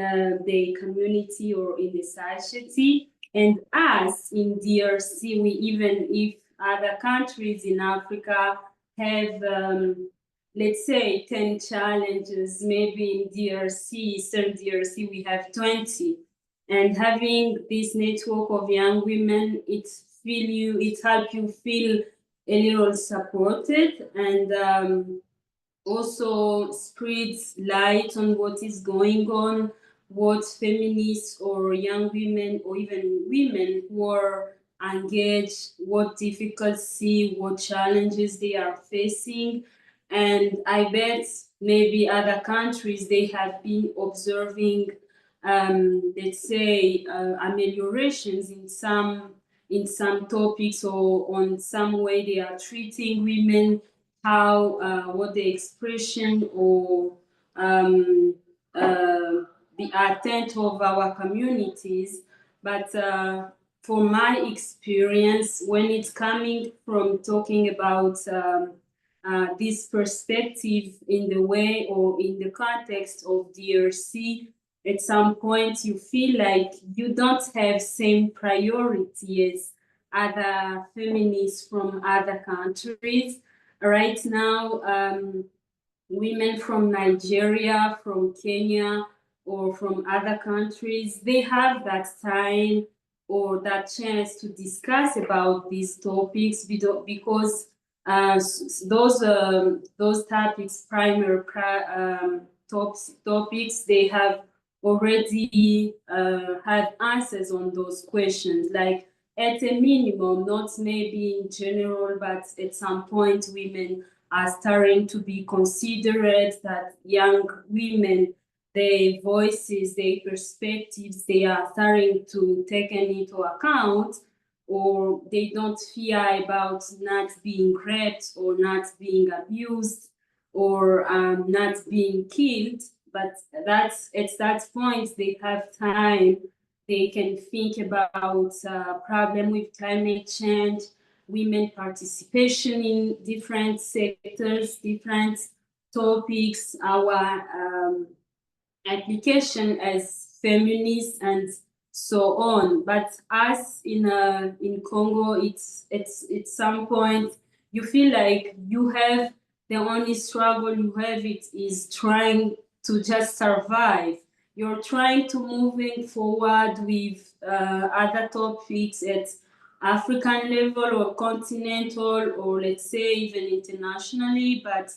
the community or in the society. And us in DRC, we even if other countries in Africa have let's say 10 challenges, maybe in DRC, Eastern DRC, we have 20. And having this network of young women, it helps you feel a little supported, and also spreads light on what is going on, what feminists or young women or even women who are engage, what difficulty, what challenges they are facing. And I bet maybe other countries, they have been observing, let's say, ameliorations in some topics, or on some way they are treating women, how what the expression or the intent of our communities. But for my experience, when it's coming from talking about this perspective in the way or in the context of DRC, at some point you feel like you don't have same priority as other feminists from other countries. Right now, women from Nigeria, from Kenya, or from other countries, they have that time or that chance to discuss about these topics, because those topics, primary topics, they have already had answers on those questions. Like, at a minimum, not maybe in general, but at some point, women are starting to be considerate, that young women, their voices, their perspectives, they are starting to take into account, or they don't fear about not being raped or not being abused or not being killed. But that's at that point they have time. They can think about problem with climate change, women participation in different sectors, different topics, our application as feminists, and so on. But us in Congo, it's some point you feel like you have the only struggle you have it is trying to just survive. You're trying to moving forward with other topics at African level or continental, or let's say even internationally, but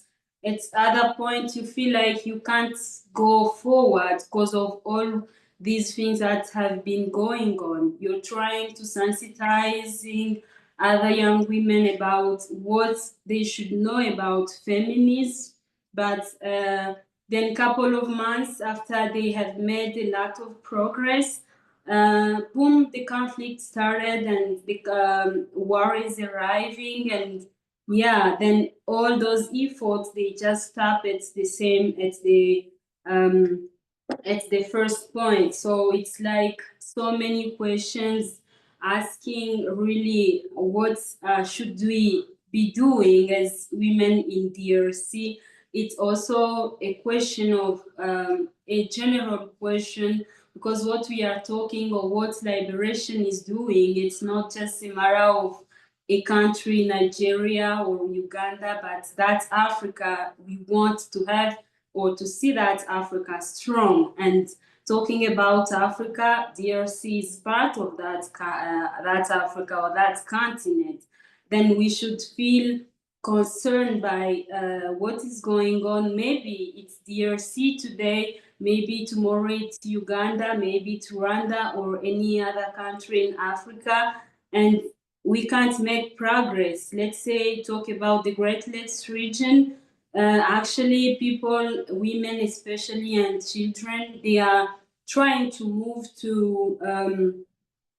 at other point you feel like you can't go forward because of all these things that have been going on. You're trying to sensitizing other young women about what they should know about feminism, but then a couple of months after they have made a lot of progress, boom, the conflict started, and the war is arriving, and yeah, then all those efforts, they just stop at the same um, at the first point. So it's like so many questions asking really what should we be doing as women in DRC. It's also a question of a general question, because what we are talking or what liberation is doing, it's not just a matter of a country, Nigeria or Uganda, but that's Africa. We want to have or to see that Africa strong. And talking about Africa, DRC is part of that Africa or that continent. Then we should feel concerned by what is going on. Maybe it's DRC today, maybe tomorrow it's Uganda, maybe it's Rwanda or any other country in Africa, and we can't make progress. Let's say talk about the Great Lakes region. Actually, people, women especially, and children, they are trying to move to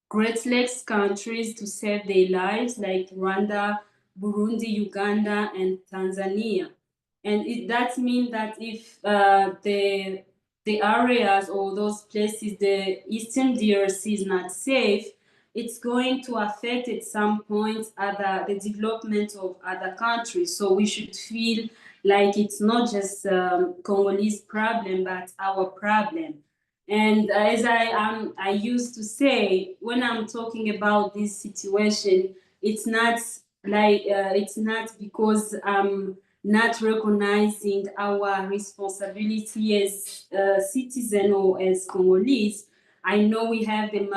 Great Lakes countries to save their lives, like Rwanda, Burundi, Uganda, and Tanzania. And that means that if the areas or those places, the Eastern DRC is not safe, it's going to affect at some point the development of other countries. So we should feel like it's not just Congolese problem, but our problem. And as I used to say, when I'm talking about this situation, it's not like it's not because I'm not recognizing our responsibility as citizen or as Congolese. I know we have the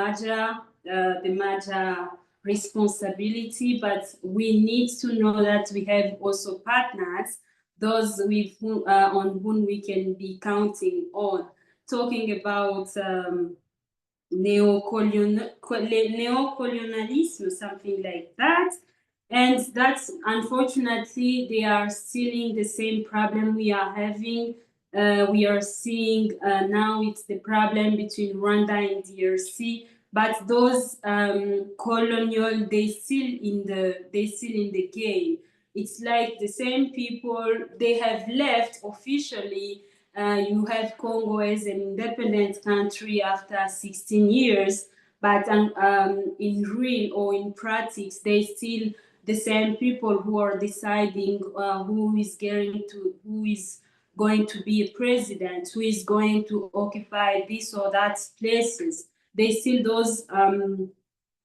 major responsibility, but we need to know that we have also partners, those with on whom we can be counting on. Talking about neocolonialism, something like that. And that's unfortunately, they are stealing the same problem we are having. We are seeing now it's the problem between Rwanda and DRC, but those colonial, they still in the game. It's like the same people, they have left officially. You have Congo as an independent country after 16 years, but in real or in practice, they still the same people who are deciding who is going to be a president, who is going to occupy this or that places. They still those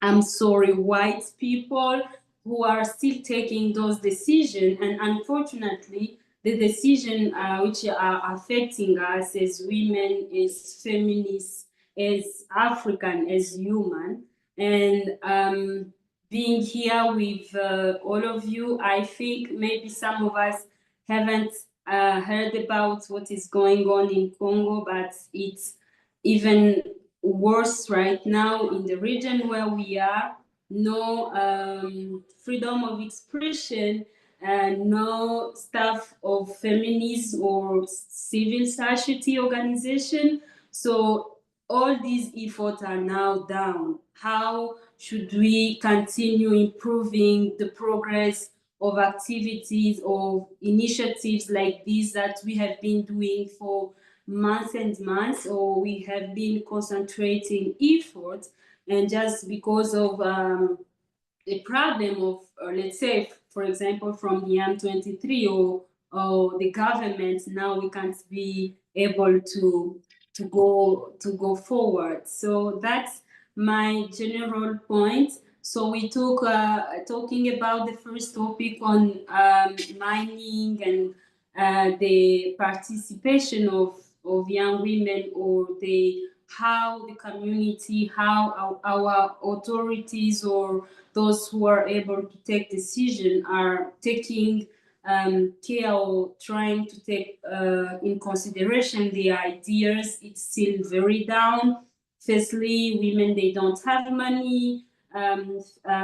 I'm sorry, white people who are still taking those decisions. And unfortunately, the decision which are affecting us as women, as feminists, as African, as human. And being here with all of you, I think maybe some of us haven't heard about what is going on in Congo, but it's even worse right now in the region where we are. No freedom of expression, and no stuff of feminism or civil society organization. So all these efforts are now down. How should we continue improving the progress of activities or initiatives like these that we have been doing for months and months, or we have been concentrating effort, and just because of the problem of, let's say, for example, from the M23 or the government, now we can't be able to go forward. So that's my general point. So we took talking about the first topic on mining and the participation of young women, or the how the community, how our authorities or those who are able to take decision are taking care or trying to take in consideration the ideas. It's still very down. Firstly, women, they don't have money.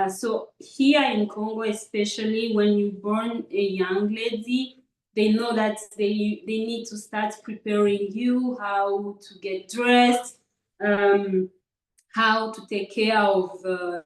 So here in Congo, especially when you born a young lady, they know that they need to start preparing you how to get dressed, how to take care of the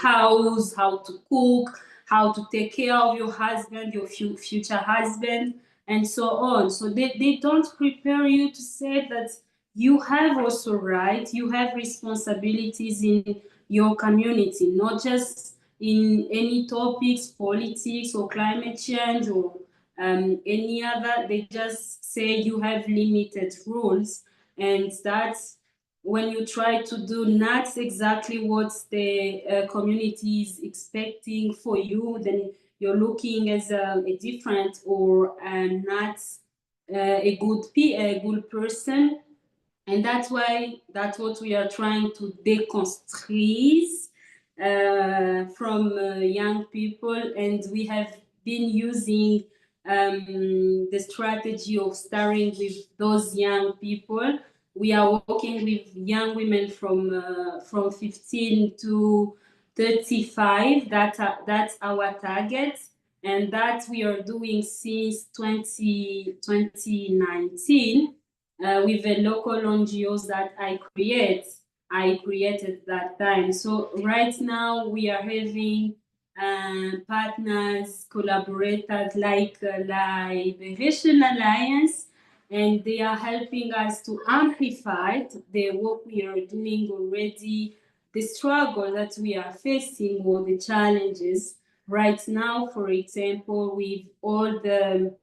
house, how to cook, how to take care of your husband, your future husband, and so on. So they don't prepare you to say that you have also rights, you have responsibilities in your community, not just in any topics, politics or climate change or any other. They just say you have limited rules, and that's when you try to do not exactly what the community is expecting for you, then you're looking as a different or not a good person. And that's why that's what we are trying to deconstruct from young people. And we have been using the strategy of starting with those young people. We are working with young women from 15 to 35. That's our target. And that we are doing since 2019 with the local NGOs that I created that time. So right now we are having partners, collaborators like Liberation Alliance, and they are helping us to amplify the work we are doing already, the struggle that we are facing or the challenges right now. For example, with all the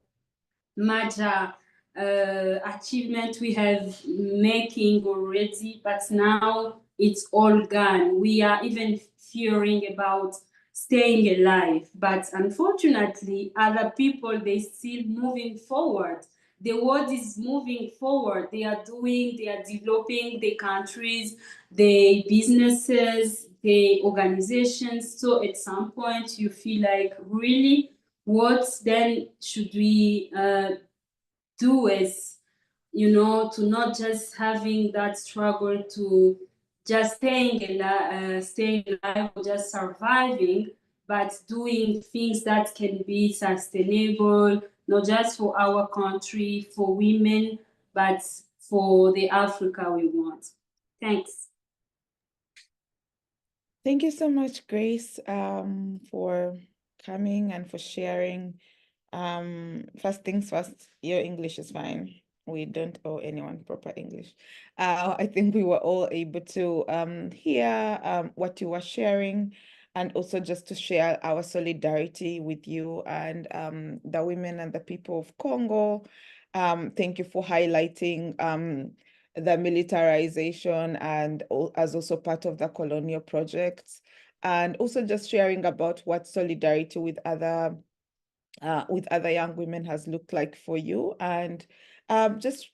major achievement we have making already, but now it's all gone. We are even fearing about staying alive, but unfortunately other people, they still moving forward. The world is moving forward. They are developing the countries, the businesses, the organizations. So at some point you feel like, really, what then should we do as, to not just having that struggle to just staying alive or just surviving, but doing things that can be sustainable, not just for our country, for women, but for the Africa we want. Thanks. Thank you so much, Grace, for coming and for sharing. First things first, your English is fine. We don't owe anyone proper English. I think we were all able to hear what you were sharing, and also just to share our solidarity with you and the women and the people of Congo. Thank you for highlighting the militarization and as also part of the colonial projects, and also just sharing about what solidarity with other young women has looked like for you, and just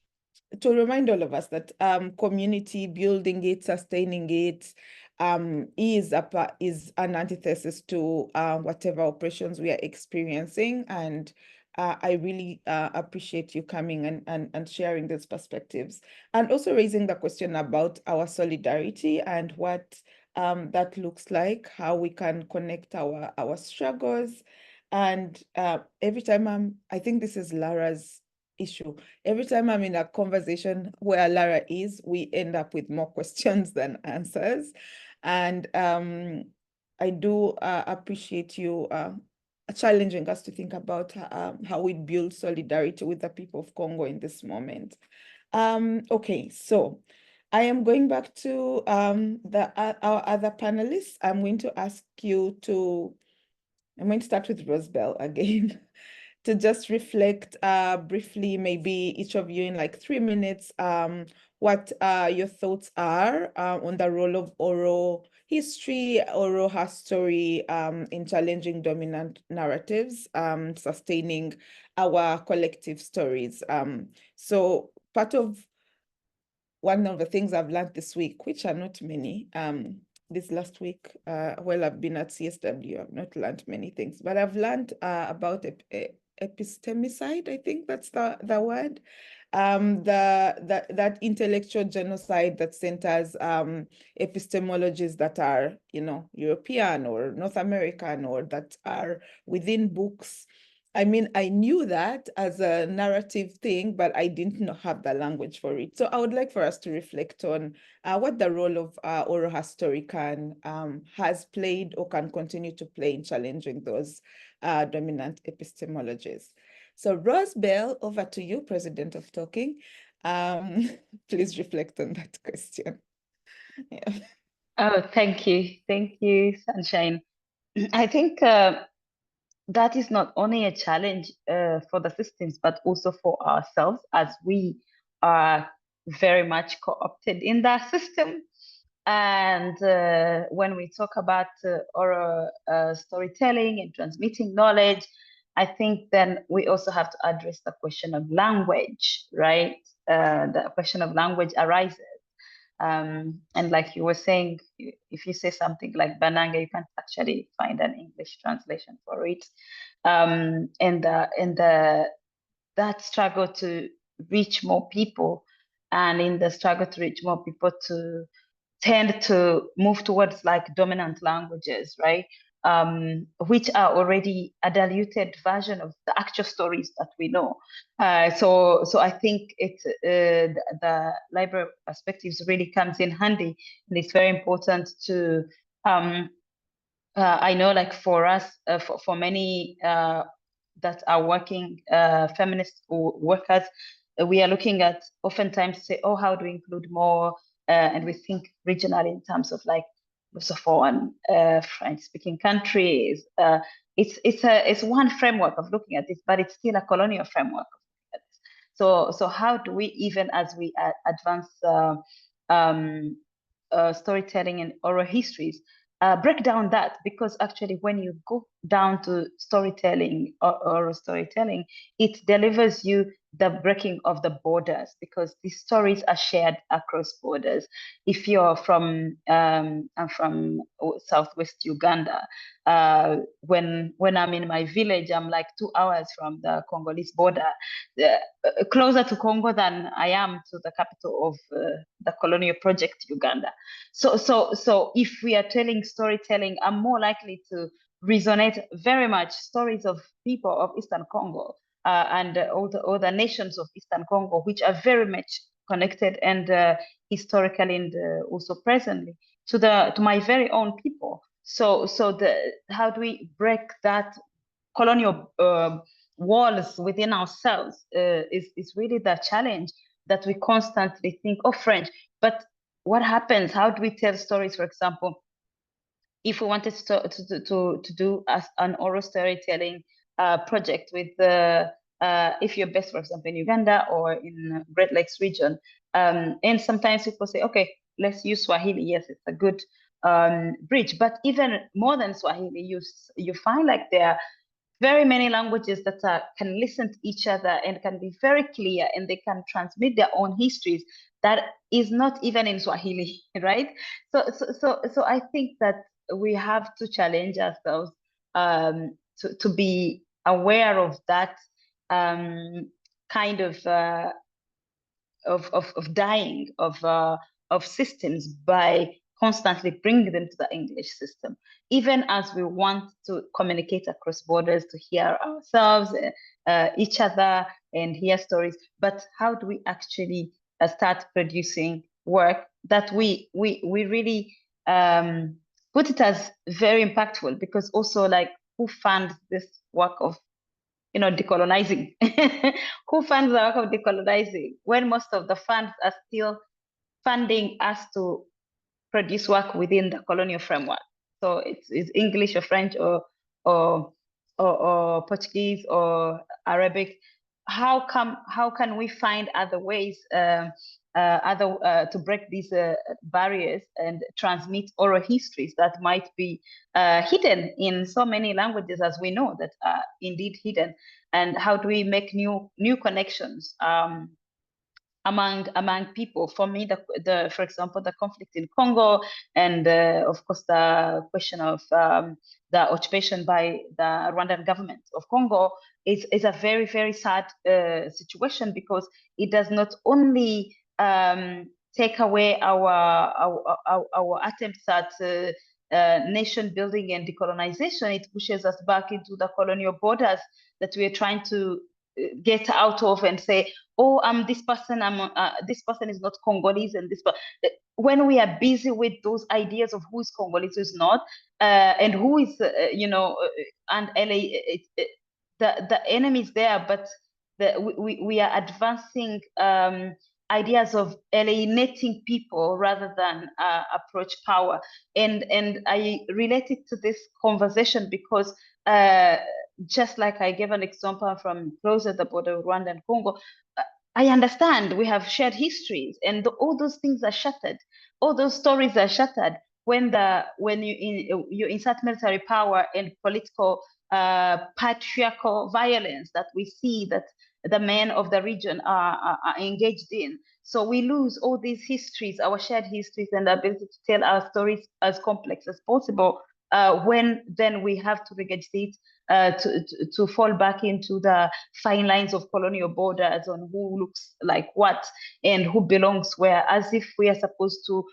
to remind all of us that community building it, sustaining it, is an antithesis to whatever oppressions we are experiencing. And I really appreciate you coming and sharing these perspectives, and also raising the question about our solidarity and what that looks like, how we can connect our struggles. And every time I think this is Lara's issue. Every time I'm in a conversation where Lara is, we end up with more questions than answers. And I do appreciate you challenging us to think about how we build solidarity with the people of Congo in this moment. Okay, so I am going back to our other panelists. I'm going to start with Rosebell again. To just reflect briefly, maybe each of you in like 3 minutes, what your thoughts are on the role of oral history, oral her story in challenging dominant narratives, sustaining our collective stories. So one of the things I've learned this week, which are not many, this last week, while I've been at CSW, I've not learned many things, but I've learned about epistemicide, I think that's the word, that intellectual genocide that centers epistemologies that are, European or North American, or that are within books. I mean, I knew that as a narrative thing, but I didn't have the language for it. So I would like for us to reflect on what the role of oral history has played or can continue to play in challenging those dominant epistemologies. So Rosebell, over to you, President of Talking. Please reflect on that question. Yeah. Oh, thank you. Thank you, Sunshine. I think that is not only a challenge for the systems, but also for ourselves, as we are very much co-opted in that system. And when we talk about oral storytelling and transmitting knowledge, I think then we also have to address the question of language, right? The question of language arises. And like you were saying, if you say something like Bananga, you can't actually find an English translation for it. And that struggle to reach more people, and in the struggle to reach more people, to tend to move towards like dominant languages, right? Which are already a diluted version of the actual stories that we know. So I think the library perspectives really comes in handy, and it's very important to. I know, like for us, for many that are working feminist workers, we are looking at oftentimes say, oh, how do we include more? And we think regionally in terms of like Lusophone, French-speaking countries. It's one framework of looking at this, but it's still a colonial framework of looking at this. So how do we, even as we advance storytelling and oral histories, break down that? Because actually, when you go down to storytelling or oral storytelling, it delivers you the breaking of the borders, because these stories are shared across borders. If you're from I'm from Southwest Uganda, when I'm in my village, I'm like 2 hours from the Congolese border, closer to Congo than I am to the capital of the colonial project, Uganda. So if we are telling storytelling, I'm more likely to resonate very much stories of people of Eastern Congo and all the other nations of Eastern Congo, which are very much connected and historically and also presently to my very own people. So how do we break that colonial walls within ourselves is really the challenge, that we constantly think, oh, French, but what happens? How do we tell stories, for example, if we wanted to do an oral storytelling project with if you're based, for example, in Uganda or in Great Lakes region, and sometimes people say, okay, let's use Swahili. Yes, it's a good bridge, but even more than Swahili, you find like there are very many languages that can listen to each other and can be very clear, and they can transmit their own histories that is not even in Swahili, right? So I think that we have to challenge ourselves to be aware of that kind of dying of systems by constantly bringing them to the English system, even as we want to communicate across borders, to hear ourselves, each other, and hear stories. But how do we actually start producing work that we really put it as very impactful? Because also, like, who funds this work of decolonizing? Who funds the work of decolonizing when most of the funds are still funding us to produce work within the colonial framework? So it's English or French or Portuguese or Arabic. How can we find other ways to break these barriers and transmit oral histories that might be hidden in so many languages, as we know that are indeed hidden? And how do we make new connections among people? For me, for example, the conflict in Congo, and of course the question of the occupation by the Rwandan government of Congo is a very, very sad situation, because it does not only take away our attempts at nation building and decolonization, it pushes us back into the colonial borders that we are trying to get out of, and say, oh, I'm this person, this person is not Congolese, and when we are busy with those ideas of who is Congolese, who's not, and who is and LA, the enemy is there, but we are advancing ideas of alienating people rather than approach power. And I related to this conversation because just like I gave an example from closer the border of Rwanda and Congo, I understand we have shared histories, and all those things are shattered. All those stories are shattered when you insert military power and political patriarchal violence that we see that the men of the region are engaged in. So we lose all these histories, our shared histories, and the ability to tell our stories as complex as possible. When then we have to regurgitate to fall back into the fine lines of colonial borders on who looks like what and who belongs where, as if we are supposed to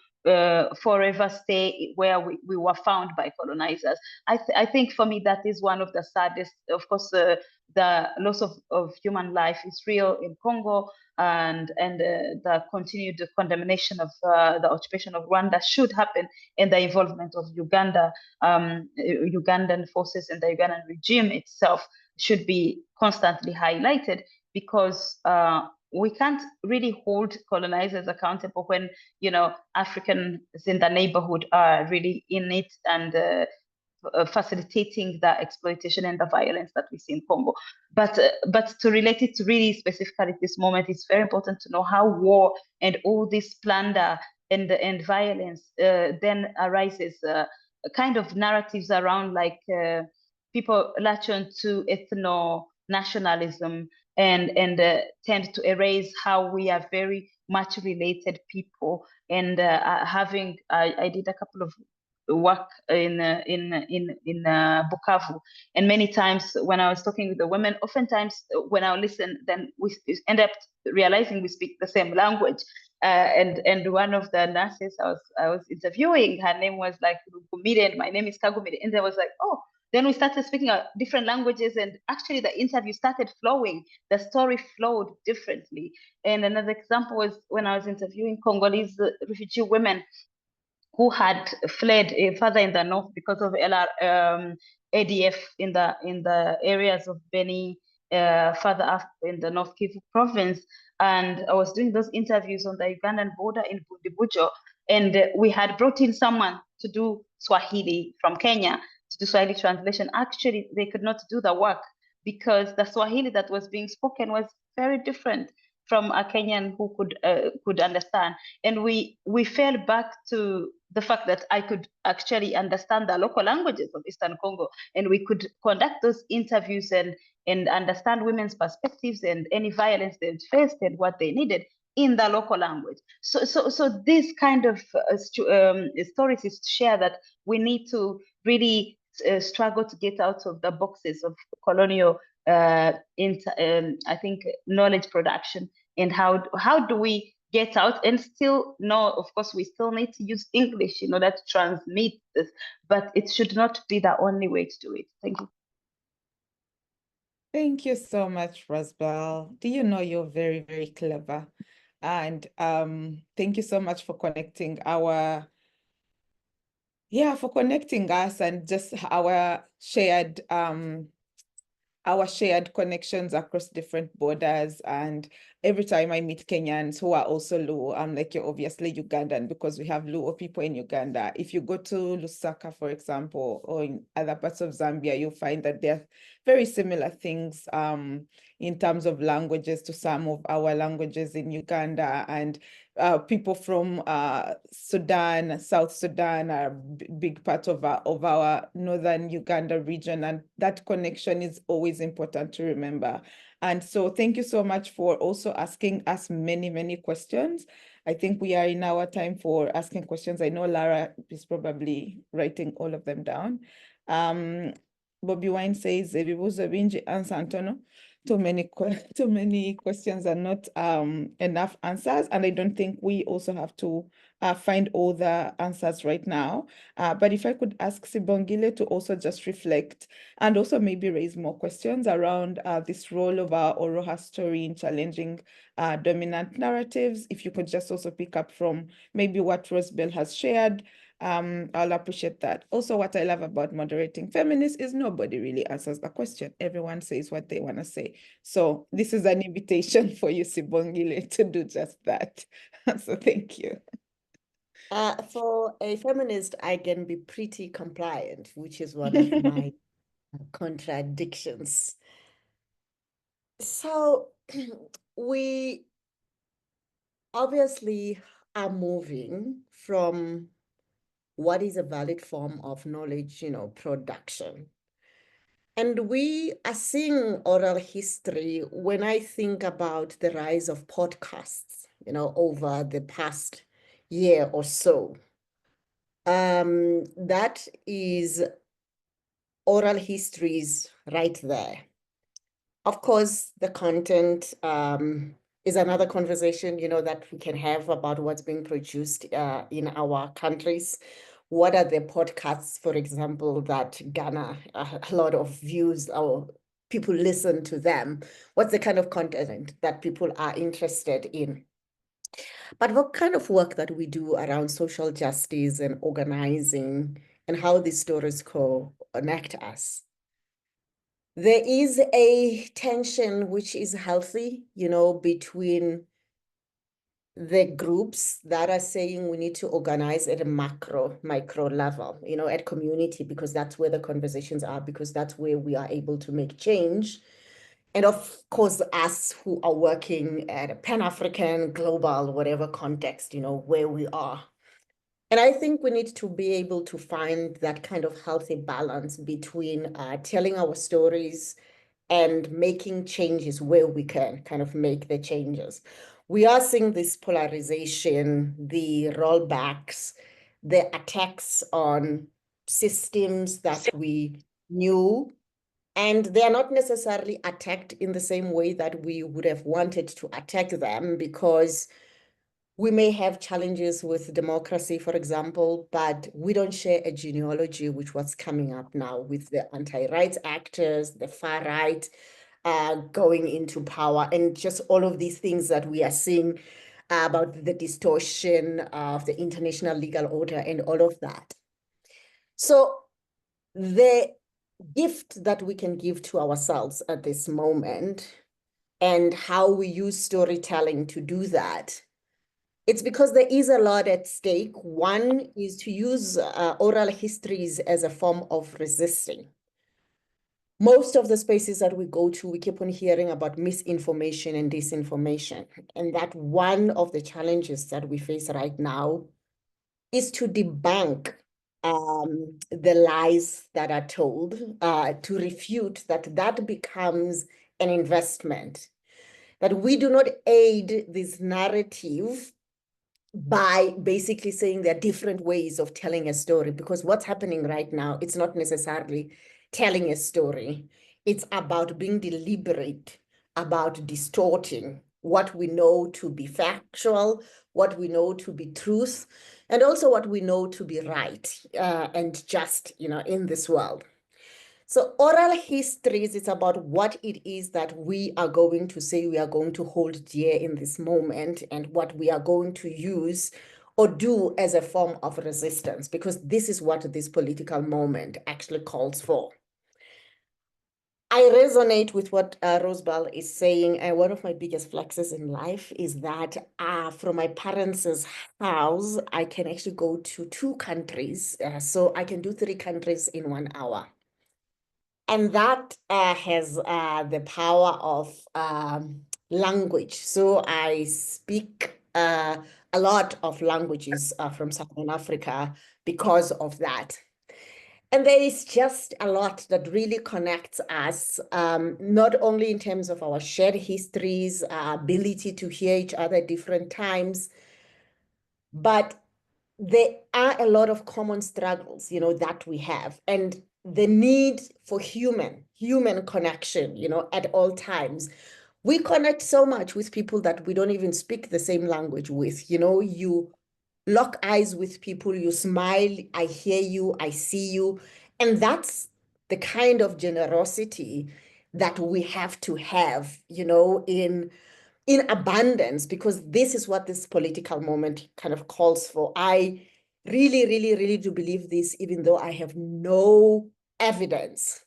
forever stay where we were found by colonizers. I think for me that is one of the saddest. Of course, the loss of human life is real in Congo, and the continued condemnation of the occupation of Rwanda should happen, and the involvement of Ugandan forces and the Ugandan regime itself should be constantly highlighted, because we can't really hold colonizers accountable when Africans in the neighborhood are really in it and facilitating the exploitation and the violence that we see in Congo. But to relate it to really specifically this moment, it's very important to know how war and all this plunder and violence then arises, kind of narratives around like people latch on to ethno-nationalism and tend to erase how we are very much related people. And I did a couple of work in Bukavu, and many times when I was talking with the women, oftentimes when I listen, then we end up realizing we speak the same language. And one of the nurses I was interviewing, her name was like Gumire, and my name is Kagumire, and I was like, oh. Then we started speaking different languages, and actually the interview started flowing. The story flowed differently. And another example was when I was interviewing Congolese refugee women who had fled further in the north because of ADF in the areas of Beni, further up in the North Kivu province. And I was doing those interviews on the Ugandan border in Bundibujo, and we had brought in someone to do Swahili from Kenya to do Swahili translation. Actually, they could not do the work because the Swahili that was being spoken was very different from a Kenyan who could understand. And we fell back to the fact that I could actually understand the local languages of Eastern Congo, and we could conduct those interviews and understand women's perspectives and any violence they faced and what they needed in the local language. So this kind of stories is to share that we need to really struggle to get out of the boxes of colonial I think knowledge production, and how do we get out and still know, of course, we still need to use English in order to transmit this, but it should not be the only way to do it. Thank you. Thank you so much, Rosbel. Do you know you're very, very clever? And thank you so much for connecting for connecting us and just our shared connections across different borders. And every time I meet Kenyans who are also Luo, I'm like, you're obviously Ugandan because we have Luo people in Uganda. If you go to Lusaka, for example, or in other parts of Zambia, you'll find that there are very similar things in terms of languages to some of our languages in Uganda. And people from Sudan, South Sudan are a big part of our northern Uganda region, and that connection is always important to remember. And so thank you so much for also asking us many, many questions. I think we are in our time for asking questions. I know Lara is probably writing all of them down. Bobby Wine says, answer Antonio. Too many questions and not enough answers. And I don't think we also have to find all the answers right now. But if I could ask Sibongile to also just reflect and also maybe raise more questions around this role of our Oroha story in challenging dominant narratives. If you could just also pick up from maybe what Rosebel has shared, I'll appreciate that. Also, what I love about moderating feminists is nobody really answers the question. Everyone says what they want to say. So this is an invitation for you, Sibongile, to do just that. So thank you. For a feminist, I can be pretty compliant, which is one of my contradictions. So we obviously are moving from what is a valid form of knowledge, production. And we are seeing oral history when I think about the rise of podcasts, over the past year or so. That is oral histories right there. Of course, the content is another conversation, that we can have about what's being produced in our countries. What are the podcasts, for example, that garner a lot of views or people listen to them? What's the kind of content that people are interested in? But what kind of work that we do around social justice and organizing and how these stories connect us? There is a tension which is healthy, between the groups that are saying we need to organize at a micro level, at community, because that's where the conversations are, because that's where we are able to make change. And of course, us who are working at a Pan-African, global, whatever context, where we are. And I think we need to be able to find that kind of healthy balance between telling our stories and making changes where we can kind of make the changes. We are seeing this polarization, the rollbacks, the attacks on systems that we knew, and they are not necessarily attacked in the same way that we would have wanted to attack them, because we may have challenges with democracy, for example, but we don't share a genealogy, which was coming up now with the anti-rights actors, the far right going into power, and just all of these things that we are seeing about the distortion of the international legal order and all of that. So the gift that we can give to ourselves at this moment and how we use storytelling to do that, it's because there is a lot at stake. One is to use oral histories as a form of resisting. Most of the spaces that we go to, we keep on hearing about misinformation and disinformation. And that one of the challenges that we face right now is to debunk the lies that are told, to refute that becomes an investment, that we do not aid this narrative by basically saying there are different ways of telling a story, because what's happening right now, it's not necessarily telling a story. It's about being deliberate, about distorting what we know to be factual, what we know to be truth, and also what we know to be right and just, in this world. So oral histories is about what it is that we are going to say, we are going to hold dear in this moment, and what we are going to use or do as a form of resistance, because this is what this political moment actually calls for. I resonate with what Rosebal is saying. And one of my biggest flexes in life is that from my parents' house, I can actually go to 2 countries. So I can do 3 countries in 1 hour. And that has the power of language. So I speak a lot of languages from Southern Africa because of that. And there is just a lot that really connects us, not only in terms of our shared histories, our ability to hear each other at different times, but there are a lot of common struggles, that we have, and the need for human connection, at all times. We connect so much with people that we don't even speak the same language with. You lock eyes with people, you smile, I hear you, I see you. And that's the kind of generosity that we have to have, in abundance, because this is what this political moment kind of calls for. I really, really, really do believe this, even though I have no evidence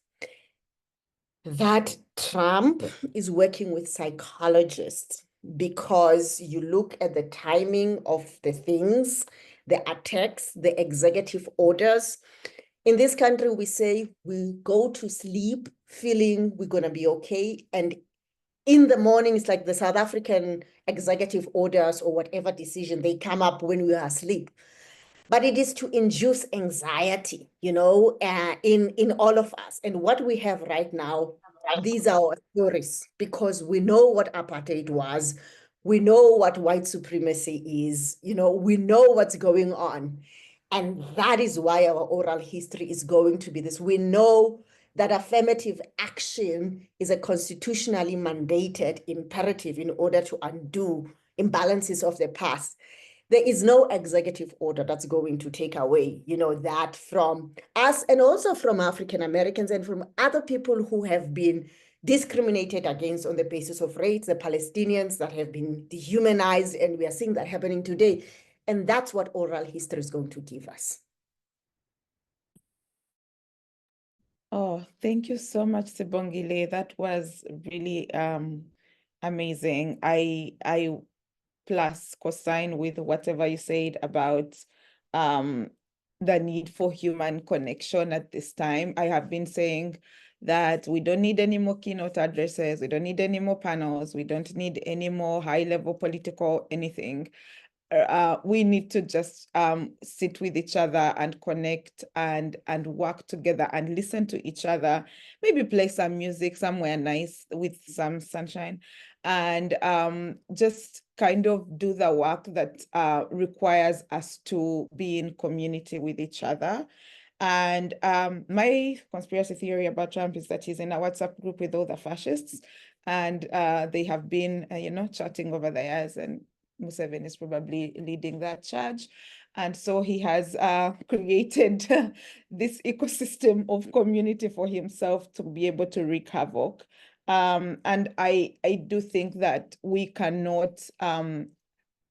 that Trump is working with psychologists, because you look at the timing of the things, the attacks, the executive orders. In this country, we say we go to sleep feeling we're going to be okay. And in the morning, it's like the South African executive orders or whatever decision, they come up when we are asleep. But it is to induce anxiety, in all of us. And what we have right now, these are our stories, because we know what apartheid was. We know what white supremacy is. We know what's going on. And that is why our oral history is going to be this. We know that affirmative action is a constitutionally mandated imperative in order to undo imbalances of the past. There is no executive order that's going to take away, that from us, and also from African Americans and from other people who have been discriminated against on the basis of race, the Palestinians that have been dehumanized, and we are seeing that happening today. And that's what oral history is going to give us. Oh, thank you so much, Sibongile. That was really amazing. I plus cosign with whatever you said about the need for human connection at this time. I have been saying that we don't need any more keynote addresses, we don't need any more panels, we don't need any more high-level political anything. we need to just sit with each other and connect and work together and listen to each other, maybe play some music somewhere nice with some sunshine, and just kind of do the work that requires us to be in community with each other. And my conspiracy theory about Trump is that he's in a WhatsApp group with all the fascists, and they have been, chatting over the years, and Museveni is probably leading that charge. And so he has created this ecosystem of community for himself to be able to wreak havoc. And I do think that we cannot,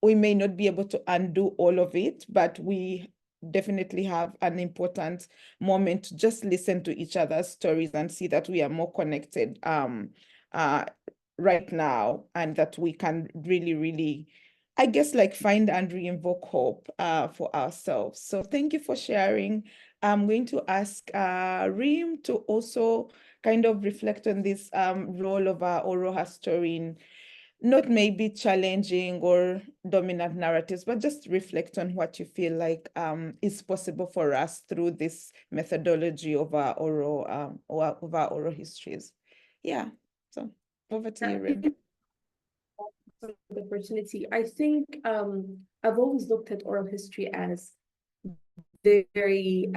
we may not be able to undo all of it, but we definitely have an important moment to just listen to each other's stories and see that we are more connected right now, and that we can really, really, I guess, like, find and reinvoke hope for ourselves. So thank you for sharing. I'm going to ask Reem to also kind of reflect on this role of our oral history in not maybe challenging or dominant narratives, but just reflect on what you feel like is possible for us through this methodology of our oral histories. Yeah, so over to you, Rim. The opportunity. I think I've always looked at oral history as very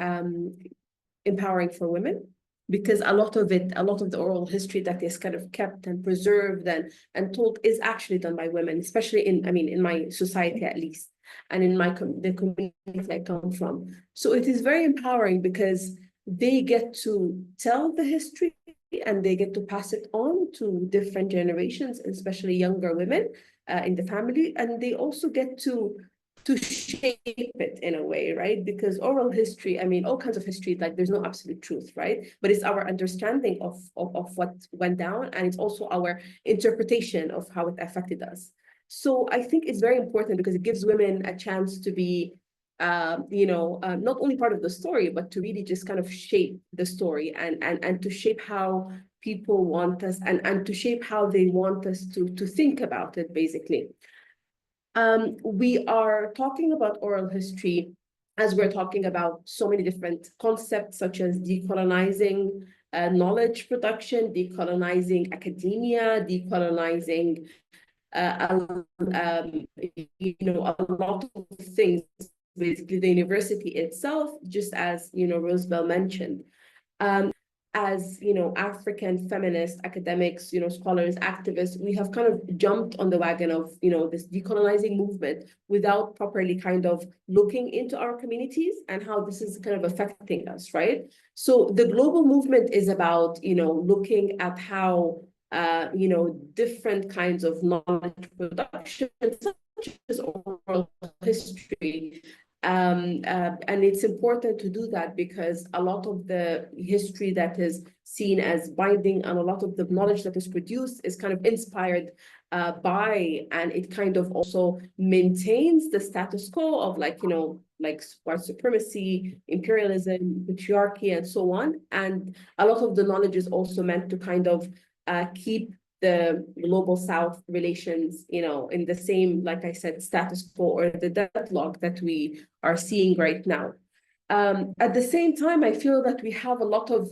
empowering for women, because a lot of the oral history that is kind of kept and preserved and told is actually done by women, especially in my society at least, and in the community I come from. So it is very empowering because they get to tell the history and they get to pass it on to different generations, especially younger women in the family, and they also get to shape it in a way, right? Because oral history, all kinds of history, like there's no absolute truth, right? But it's our understanding of what went down, and it's also our interpretation of how it affected us. So I think it's very important because it gives women a chance to be, not only part of the story, but to really just kind of shape the story and to shape how people want us and to shape how they want us to think about it, basically. We are talking about oral history as we're talking about so many different concepts, such as decolonizing knowledge production, decolonizing academia, decolonizing a lot of things, basically the university itself, just as Rosebell mentioned. As African feminist academics, scholars, activists, we have kind of jumped on the wagon of this decolonizing movement without properly kind of looking into our communities and how this is kind of affecting us, right? So the global movement is about looking at how different kinds of knowledge production, such as oral history, and it's important to do that because a lot of the history that is seen as binding and a lot of the knowledge that is produced is kind of inspired by, and it kind of also maintains the status quo of like white supremacy, imperialism, patriarchy, and so on. And a lot of the knowledge is also meant to kind of keep the global South relations, in the same, like I said, status quo or the deadlock that we are seeing right now. At the same time, I feel that we have a lot of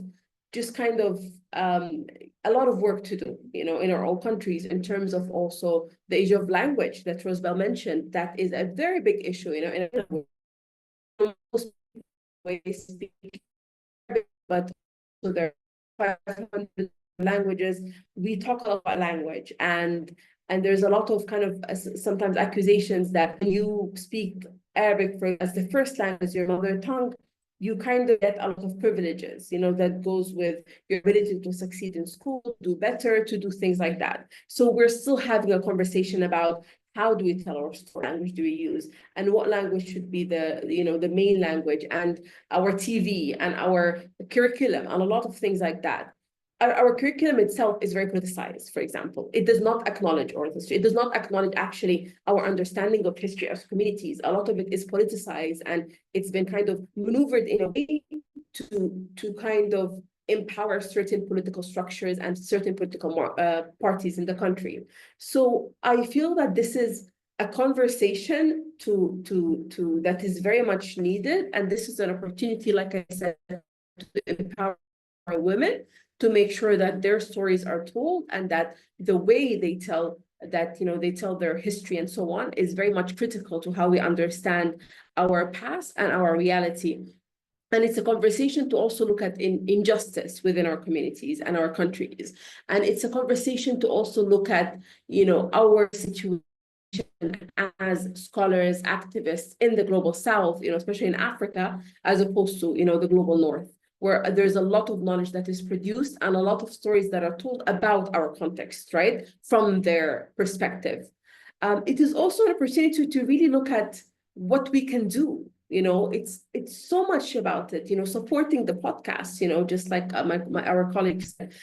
just kind of a lot of work to do, in our own countries in terms of also the issue of language that Rosebell mentioned. That is a very big issue, in most ways speak Arabic, but so there are 500 languages. We talk a lot about language, and there's a lot of kind of sometimes accusations that when you speak Arabic as the first language, your mother tongue, you kind of get a lot of privileges, that goes with your ability to succeed in school, do better, to do things like that. So we're still having a conversation about how do we tell our story, language do we use, and what language should be the main language, and our TV and our curriculum, and a lot of things like that. Our curriculum itself is very politicized, for example. It does not acknowledge oral history. It does not acknowledge actually our understanding of history as communities. A lot of it is politicized, and it's been kind of maneuvered in a way to kind of empower certain political structures and certain political parties in the country. So I feel that this is a conversation that is very much needed. And this is an opportunity, like I said, to empower women to make sure that their stories are told, and that the way they tell they tell their history and so on is very much critical to how we understand our past and our reality. And it's a conversation to also look at injustice within our communities and our countries. And it's a conversation to also look at, our situation as scholars, activists in the global South, especially in Africa, as opposed to, the global North, where there's a lot of knowledge that is produced and a lot of stories that are told about our context, right, from their perspective. It is also an opportunity to really look at what we can do. It's so much about it, supporting the podcast, just like our colleagues said,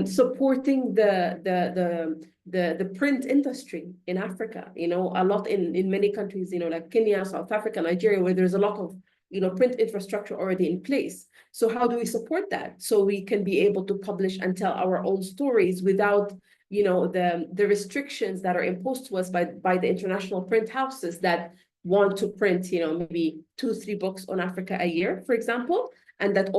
supporting the print industry in Africa, a lot in many countries, like Kenya, South Africa, Nigeria, where there's a lot of, print infrastructure already in place. So how do we support that? So we can be able to publish and tell our own stories without, the restrictions that are imposed to us by the international print houses that want to print, maybe 2-3 books on Africa a year, for example, and that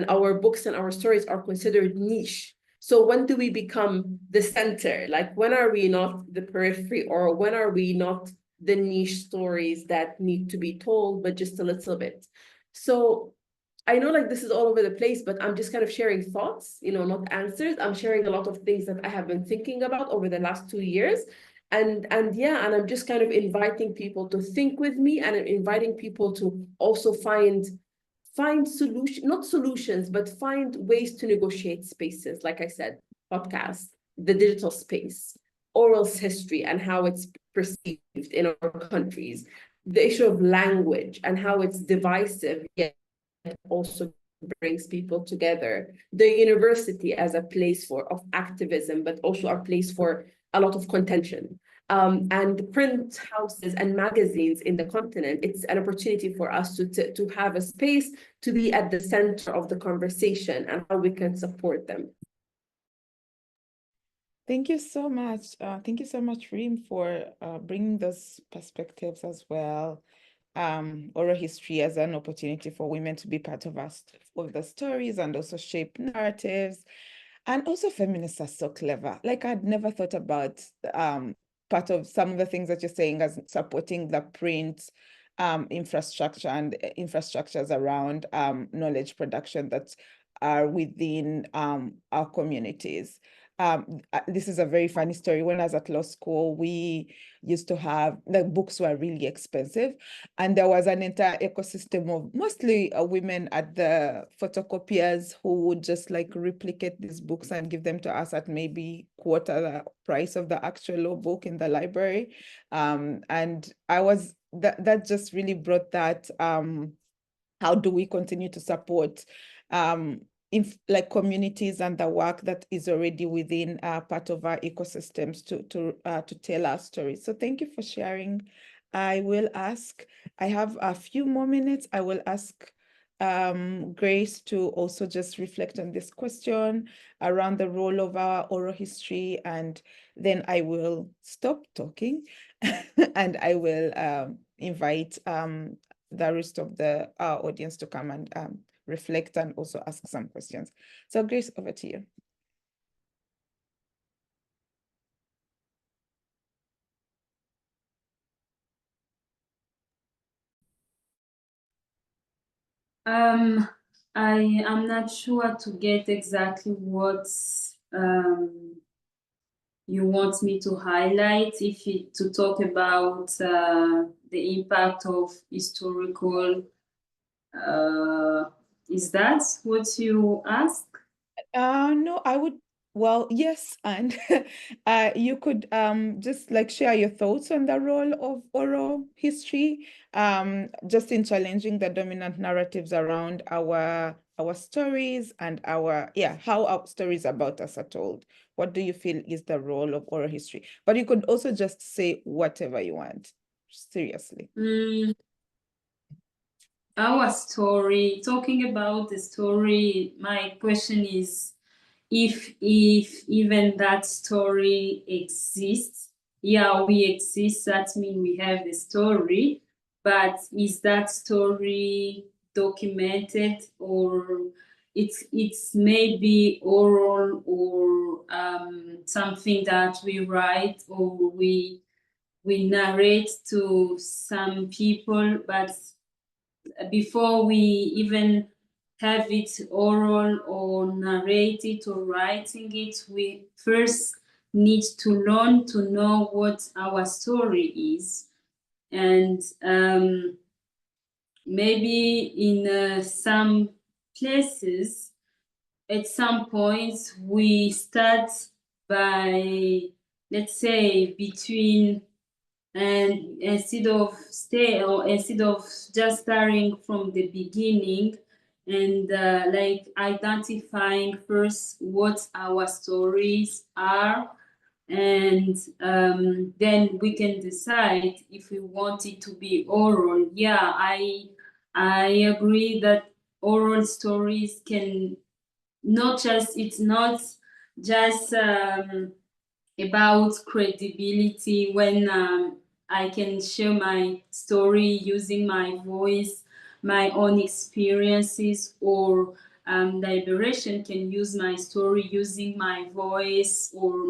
our books and our stories are considered niche. So when do we become the center? Like, when are we not the periphery, or when are we not the niche stories that need to be told, but just a little bit? So I know, like, this is all over the place, but I'm just kind of sharing thoughts, not answers. I'm sharing a lot of things that I have been thinking about over the last 2 years. And I'm just kind of inviting people to think with me, and inviting people to also find not solutions, but find ways to negotiate spaces. Like I said, podcasts, the digital space, oral history and how it's perceived in our countries, the issue of language and how it's divisive, yet also brings people together, the university as a place of activism, but also a place for a lot of contention. And print houses and magazines in the continent, it's an opportunity for us to have a space to be at the center of the conversation, and how we can support them. Thank you so much. Thank you so much, Reem, for bringing those perspectives as well. Oral history as an opportunity for women to be part of the stories and also shape narratives. And also, feminists are so clever. Like, I'd never thought about part of some of the things that you're saying as supporting the print infrastructure and infrastructures around knowledge production that are within our communities. This is a very funny story. When I was at law school, we used to have, the books were really expensive, and there was an entire ecosystem of mostly women at the photocopiers who would just like replicate these books and give them to us at maybe quarter the price of the actual law book in the library. And that just really brought that, how do we continue to support like communities and the work that is already within part of our ecosystems to tell our stories. So thank you for sharing. I have a few more minutes. I will ask Grace to also just reflect on this question around the role of our oral history, and then I will stop talking and I will invite the rest of our audience to come and reflect and also ask some questions. So Grace, over to you. I am not sure to get exactly what you want me to highlight, to talk about the impact of historical. Is that what you ask? No, well, yes, and you could just like share your thoughts on the role of oral history, just in challenging the dominant narratives around our stories and how our stories about us are told. What do you feel is the role of oral history? But you could also just say whatever you want, seriously. Our story, talking about the story, my question is if even that story exists, yeah, we exist, that means we have a story, but is that story documented, or it's maybe oral, or something that we write or we narrate to some people, but before we even have it oral or narrate it or writing it, we first need to learn to know what our story is. And maybe in some places, at some points, we start by, let's say, between, and instead of just starting from the beginning and like identifying first what our stories are, and then we can decide if we want it to be oral. Yeah, I agree that oral stories can not just, it's not just about credibility when I can share my story using my voice, my own experiences, or Liberation can use my story using my voice or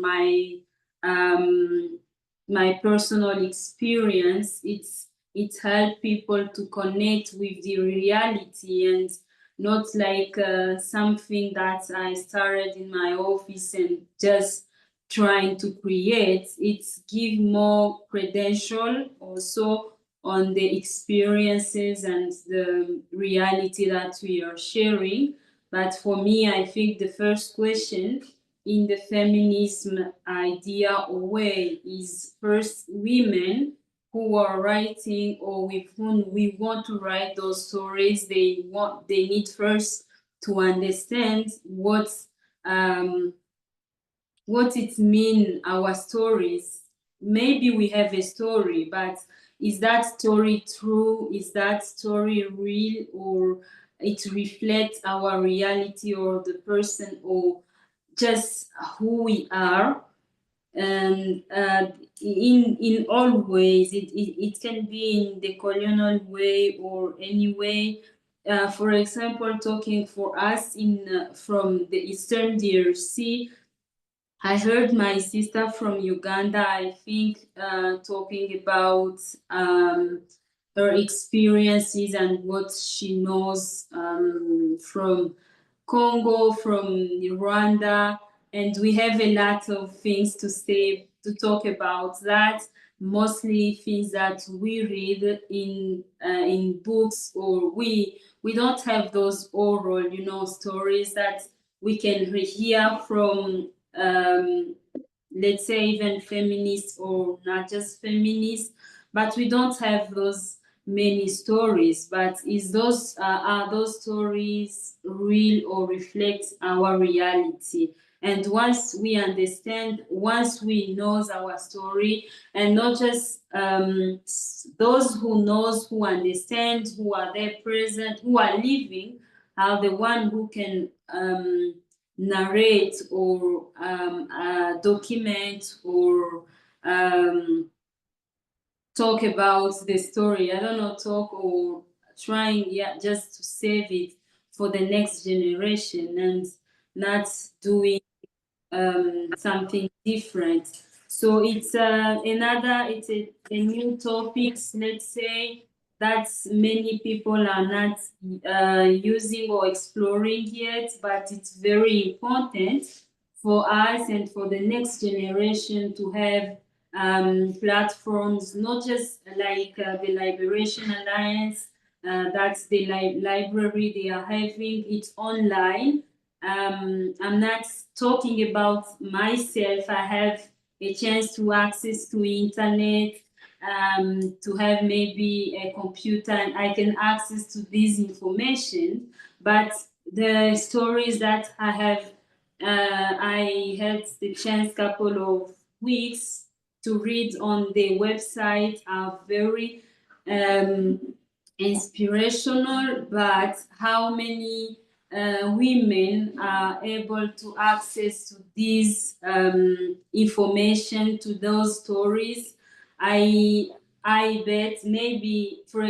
um, my personal experience. It helps people to connect with the reality, and not like something that I started in my office and just trying to create. It's give more credential also on the experiences and the reality that we are sharing. But for me, I think the first question in the feminism idea or way is first women who are writing, or with whom we want to write those stories. They need first to understand um, what it mean, our stories. Maybe we have a story, but is that story true? Is that story real, or it reflects our reality or the person, or just who we are? And in all ways, it can be in the colonial way or any way. For example, talking for us in from the Eastern DRC, I heard my sister from Uganda, I think, talking about her experiences and what she knows from Congo, from Rwanda, and we have a lot of things to say, to talk about that. Mostly things that we read in books, or we don't have those oral, stories that we can hear from, let's say, even feminists or not just feminists, but we don't have those many stories. But is those are those stories real or reflect our reality? And once we understand, once we know our story, and not just those who knows, who understand, who are there present, who are living, are the one who can narrate or document or talk about the story. I don't know, talk or trying, yeah, just to save it for the next generation, and not doing something different. So it's it's a new topics, let's say, that many people are not using or exploring yet, but it's very important for us and for the next generation to have platforms, not just like the Liberation Alliance, that's the library they are having, it's online. I'm not talking about myself. I have a chance to access to internet, to have maybe a computer, and I can access to this information. But the stories that I had the chance couple of weeks to read on the website are very inspirational. But how many women are able to access to this information, to those stories. I bet maybe for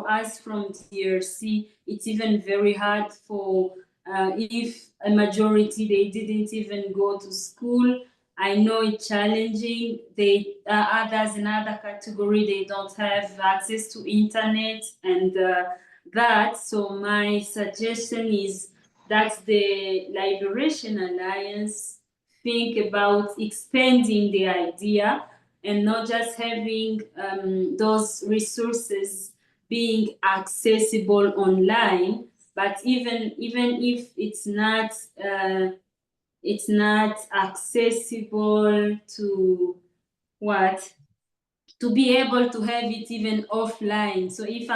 us from DRC, it's even very hard for if a majority they didn't even go to school. I know it's challenging. They others in other category they don't have access to internet and that. So my suggestion is that the Liberation Alliance think about expanding the idea and not just having those resources being accessible online, but even if it's not accessible to what to be able to have it even offline. So if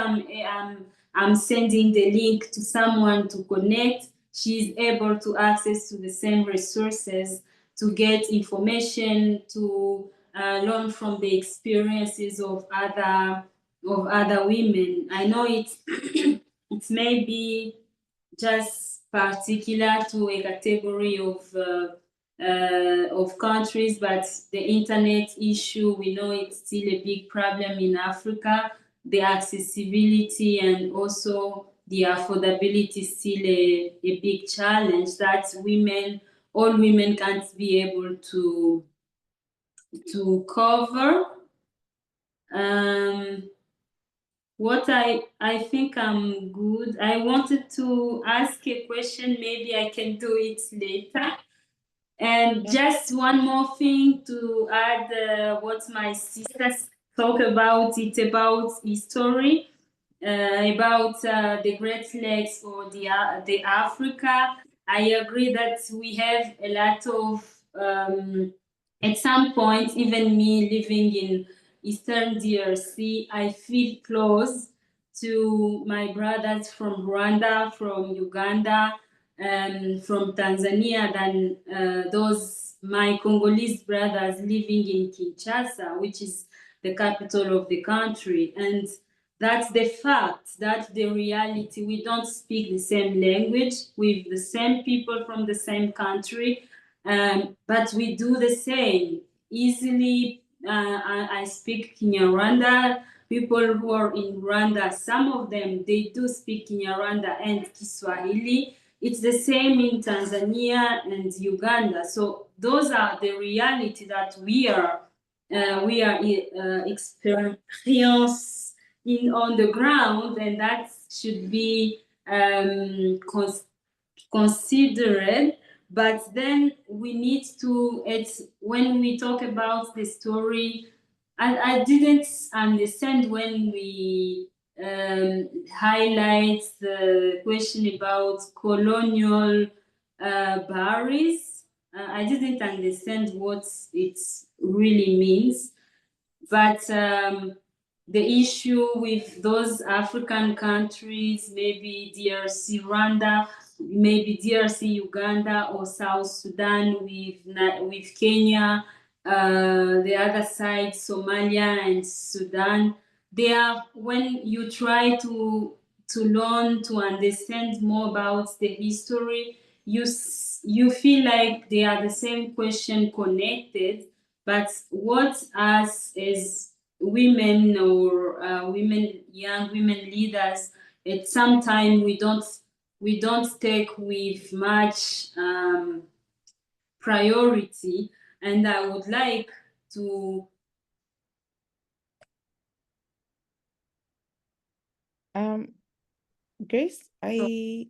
I'm sending the link to someone to connect, she's able to access to the same resources to get information, to learn from the experiences of other women. I know it's it's maybe just particular to a category of countries, but the internet issue, we know it's still a big problem in Africa. The accessibility and also the affordability is still a big challenge that all women can't be able to cover. What I think I'm good. I wanted to ask a question. Maybe I can do it later. And just one more thing to add, what my sisters talk about, it about history, about the Great Lakes or the Africa. I agree that we have a lot of, at some point, even me living in Eastern DRC, I feel close to my brothers from Rwanda, from Uganda, from Tanzania than those my Congolese brothers living in Kinshasa, which is the capital of the country. And that's the fact, that's the reality. We don't speak the same language with the same people from the same country, but we do the same. Easily, I speak Kinyarwanda. People who are in Rwanda, some of them, they do speak Kinyarwanda and Kiswahili. It's the same in Tanzania and Uganda. So those are the reality that we are experiencing on the ground, and that should be considered. But then we need to, when we talk about the story, I didn't understand when we highlight the question about colonial barriers. I didn't understand what it really means. But the issue with those African countries, maybe DRC, Rwanda, maybe DRC, Uganda, or South Sudan with Kenya, the other side, Somalia and Sudan, they are, when you try to learn, to understand more about the history, you feel like they are the same question connected. But what us as women or young women leaders, at some time we don't take with much priority, and I would like to. Grace, I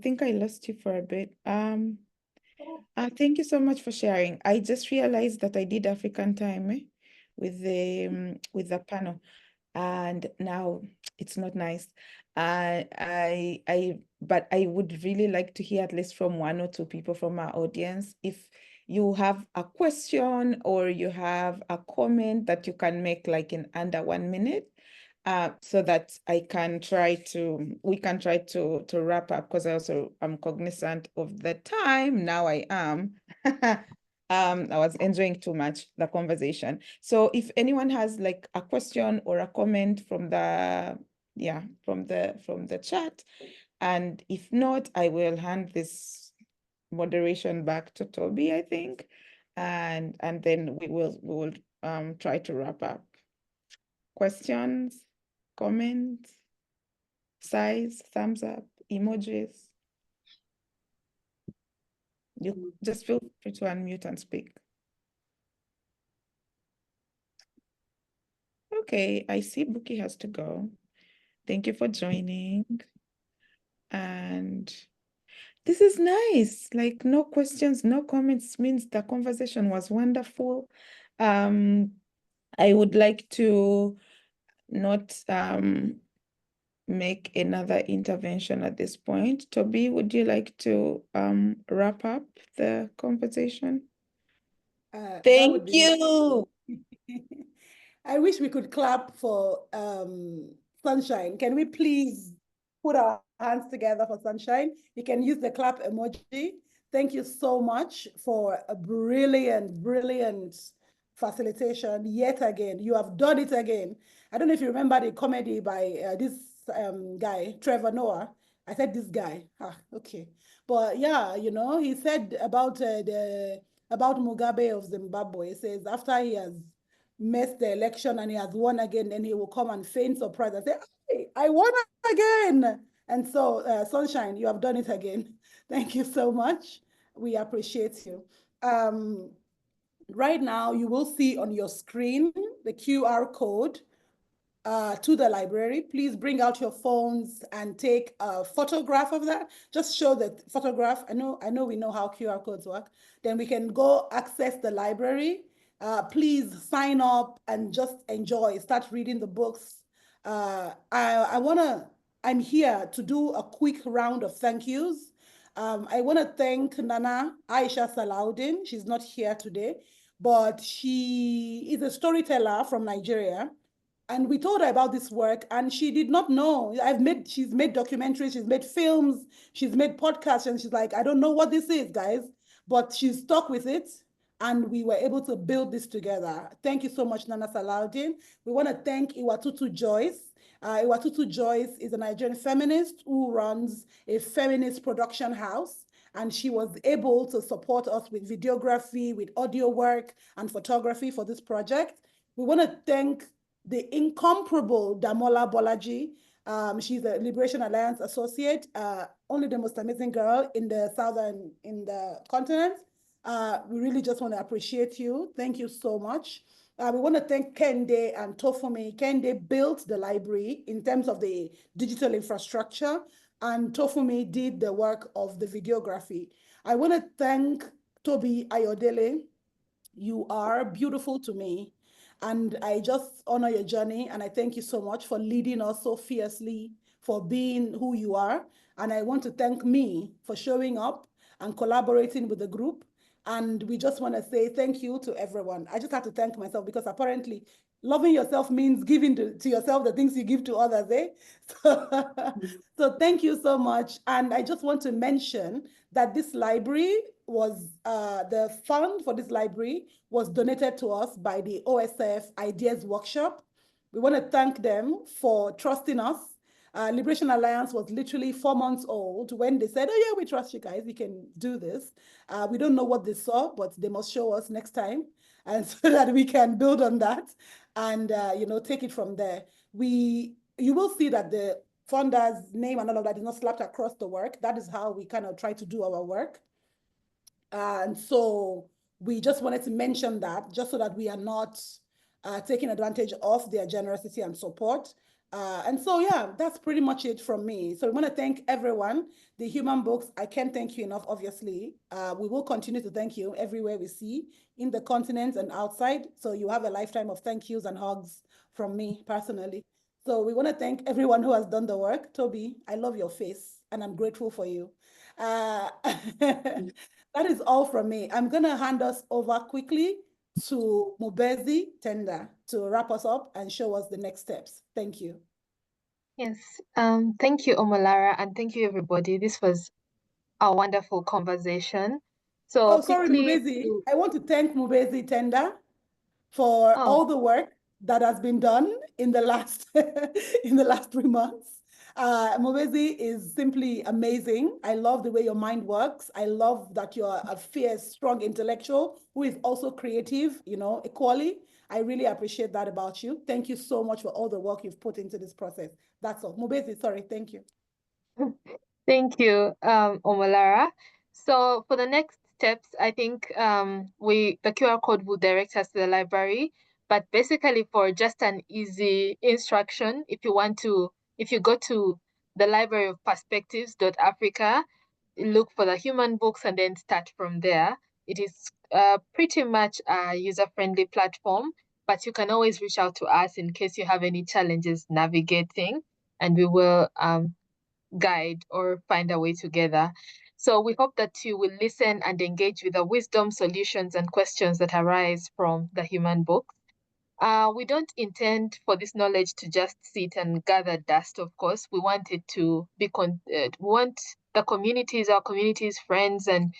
think I lost you for a bit. Thank you so much for sharing. I just realized that I did African time with the panel, and now it's not nice. But I would really like to hear at least from one or two people from our audience. If you have a question or you have a comment that you can make like in under 1 minute, so that we can try to wrap up, because I also am cognizant of the time. Now I am. I was enjoying too much the conversation. So if anyone has like a question or a comment from the chat, And if not, I will hand this moderation back to Toby, I think. And then we will try to wrap up. Questions, comments, size, thumbs up, emojis. You just feel free to unmute and speak. Okay, I see Buki has to go. Thank you for joining. And this is nice. Like, no questions, no comments means the conversation was wonderful. I would like to not make another intervention at this point. Toby, would you like to wrap up the conversation? That would Thank be you. I wish we could clap for Sunshine. Can we please put our hands together for Sunshine? You can use the clap emoji. Thank you so much for a brilliant, brilliant facilitation yet again. You have done it again. I don't know if you remember the comedy by this guy, Trevor Noah. I said this guy. Ah, okay. But yeah, you know, he said about Mugabe of Zimbabwe. He says after he has missed the election and he has won again, then he will come and feign surprise and say, hey, I won again. And so, Sunshine, you have done it again. Thank you so much. We appreciate you. Right now, you will see on your screen the QR code to the library. Please bring out your phones and take a photograph of that. Just show the photograph. I know we know how QR codes work. Then we can go access the library. Please sign up and just enjoy. Start reading the books. I'm here to do a quick round of thank yous. I want to thank Nana Aisha Salaudin. She's not here today, but she is a storyteller from Nigeria. And we told her about this work and she did not know. She's made documentaries, she's made films, she's made podcasts, and she's like, I don't know what this is, guys, but she's stuck with it. And we were able to build this together. Thank you so much, Nana Salaudin. We want to thank Iwatutu Joyce. Iwatutu Joyce is a Nigerian feminist who runs a feminist production house. And she was able to support us with videography, with audio work, and photography for this project. We want to thank the incomparable Damola Bolaji. She's a Liberation Alliance associate, only the most amazing girl in the continent. We really just want to appreciate you. Thank you so much. We want to thank Kende and Tofumi. Kende built the library in terms of the digital infrastructure, and Tofumi did the work of the videography. I want to thank Toby Ayodele. You are beautiful to me. And I just honor your journey. And I thank you so much for leading us so fiercely, for being who you are. And I want to thank me for showing up and collaborating with the group. And we just want to say thank you to everyone. I just have to thank myself because apparently loving yourself means giving to yourself the things you give to others, eh? So thank you so much. And I just want to mention that this library was, the fund for this library was donated to us by the OSF Ideas Workshop. We want to thank them for trusting us. Liberation Alliance was literally 4 months old when they said, oh yeah, we trust you guys, we can do this. We don't know what they saw, but they must show us next time, and so that we can build on that and take it from there. You will see that the funder's name and all of that is not slapped across the work. That is how we kind of try to do our work. And so we just wanted to mention that just so that we are not taking advantage of their generosity and support. And so, yeah, that's pretty much it from me. So we want to thank everyone. The Human Books, I can't thank you enough, obviously. We will continue to thank you everywhere we see, in the continent and outside. So you have a lifetime of thank yous and hugs from me personally. So we want to thank everyone who has done the work. Toby, I love your face and I'm grateful for you. That is all from me. I'm going to hand us over quickly to Mubezi Tenda to wrap us up and show us the next steps. Thank you. Yes, thank you, Omolara, and thank you, everybody. This was a wonderful conversation. So Oh, sorry, quickly Mubezi. I want to thank Mubezi Tenda for all the work that has been done in the last in the last 3 months. Mobezi is simply amazing. I love the way your mind works. I love that you're a fierce, strong intellectual who is also creative, equally. I really appreciate that about you. Thank you so much for all the work you've put into this process. That's all. Mobezi, sorry, thank you. Thank you, Omolara. So for the next steps, I think the QR code will direct us to the library. But basically, for just an easy instruction, if you go to the Library of Perspectives.Africa, look for the human books and then start from there. It is pretty much a user-friendly platform, but you can always reach out to us in case you have any challenges navigating, and we will guide or find a way together. So we hope that you will listen and engage with the wisdom, solutions, and questions that arise from the human books. We don't intend for this knowledge to just sit and gather dust, of course. We want it to be, we want the communities, our communities, friends, and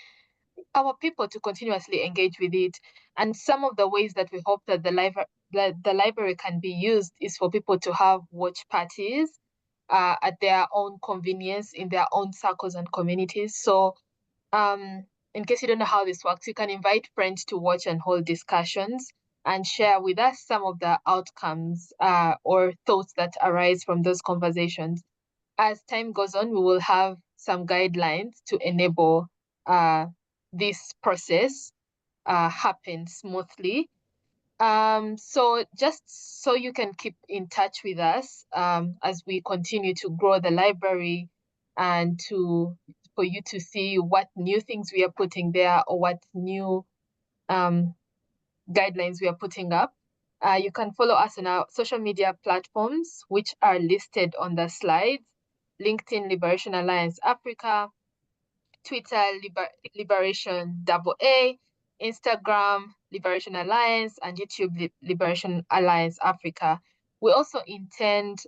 our people to continuously engage with it. And some of the ways that we hope that the library can be used is for people to have watch parties at their own convenience in their own circles and communities. So in case you don't know how this works, you can invite friends to watch and hold discussions and share with us some of the outcomes or thoughts that arise from those conversations. As time goes on, we will have some guidelines to enable this process happen smoothly. So just so you can keep in touch with us as we continue to grow the library and for you to see what new things we are putting there or what new guidelines we are putting up. You can follow us on our social media platforms, which are listed on the slides: LinkedIn Liberation Alliance Africa, Twitter Liberation AA, Instagram Liberation Alliance, and YouTube Liberation Alliance Africa. We also intend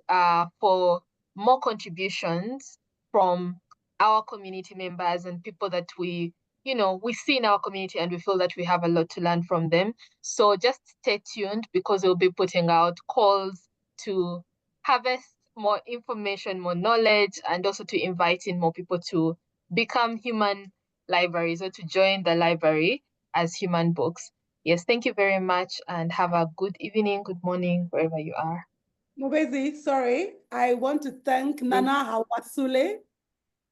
for more contributions from our community members and people that we see in our community, and we feel that we have a lot to learn from them. So just stay tuned, because we'll be putting out calls to harvest more information, more knowledge, and also to invite in more people to become human libraries or to join the library as human books. Yes, thank you very much, and have a good evening, good morning, wherever you are. Mobezi, sorry. I want to thank Nana Hawasule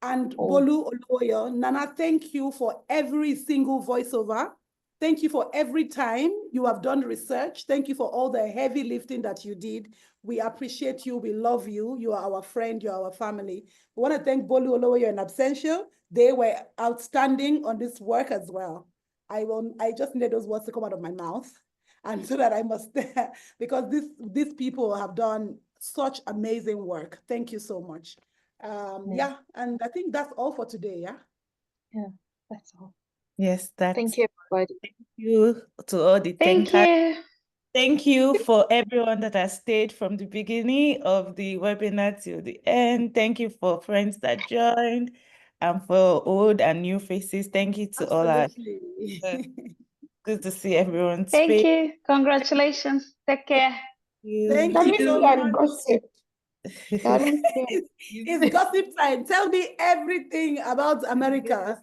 and Bolu Oloyo. Nana, thank you for every single voiceover. Thank you for every time you have done research. Thank you for all the heavy lifting that you did. We appreciate you. We love you. You are our friend. You are our family. We want to thank Bolu Oloyo and Absentia. They were outstanding on this work as well. I just needed those words to come out of my mouth. And so that I must, because these people have done such amazing work. Thank you so much. Yeah, and I think that's all for today, yeah? Yeah, that's all. Yes, Thank you, everybody. Thank you to all the Thank thinkers. you. Thank you for everyone that has stayed from the beginning of the webinar till the end. Thank you for friends that joined, and for old and new faces. Thank you to all our Absolutely. good to see everyone's Thank face. you. Congratulations. Take care. Thank Let me you so see and much. gossip. Let me see. It's gossip time. Tell me everything about America.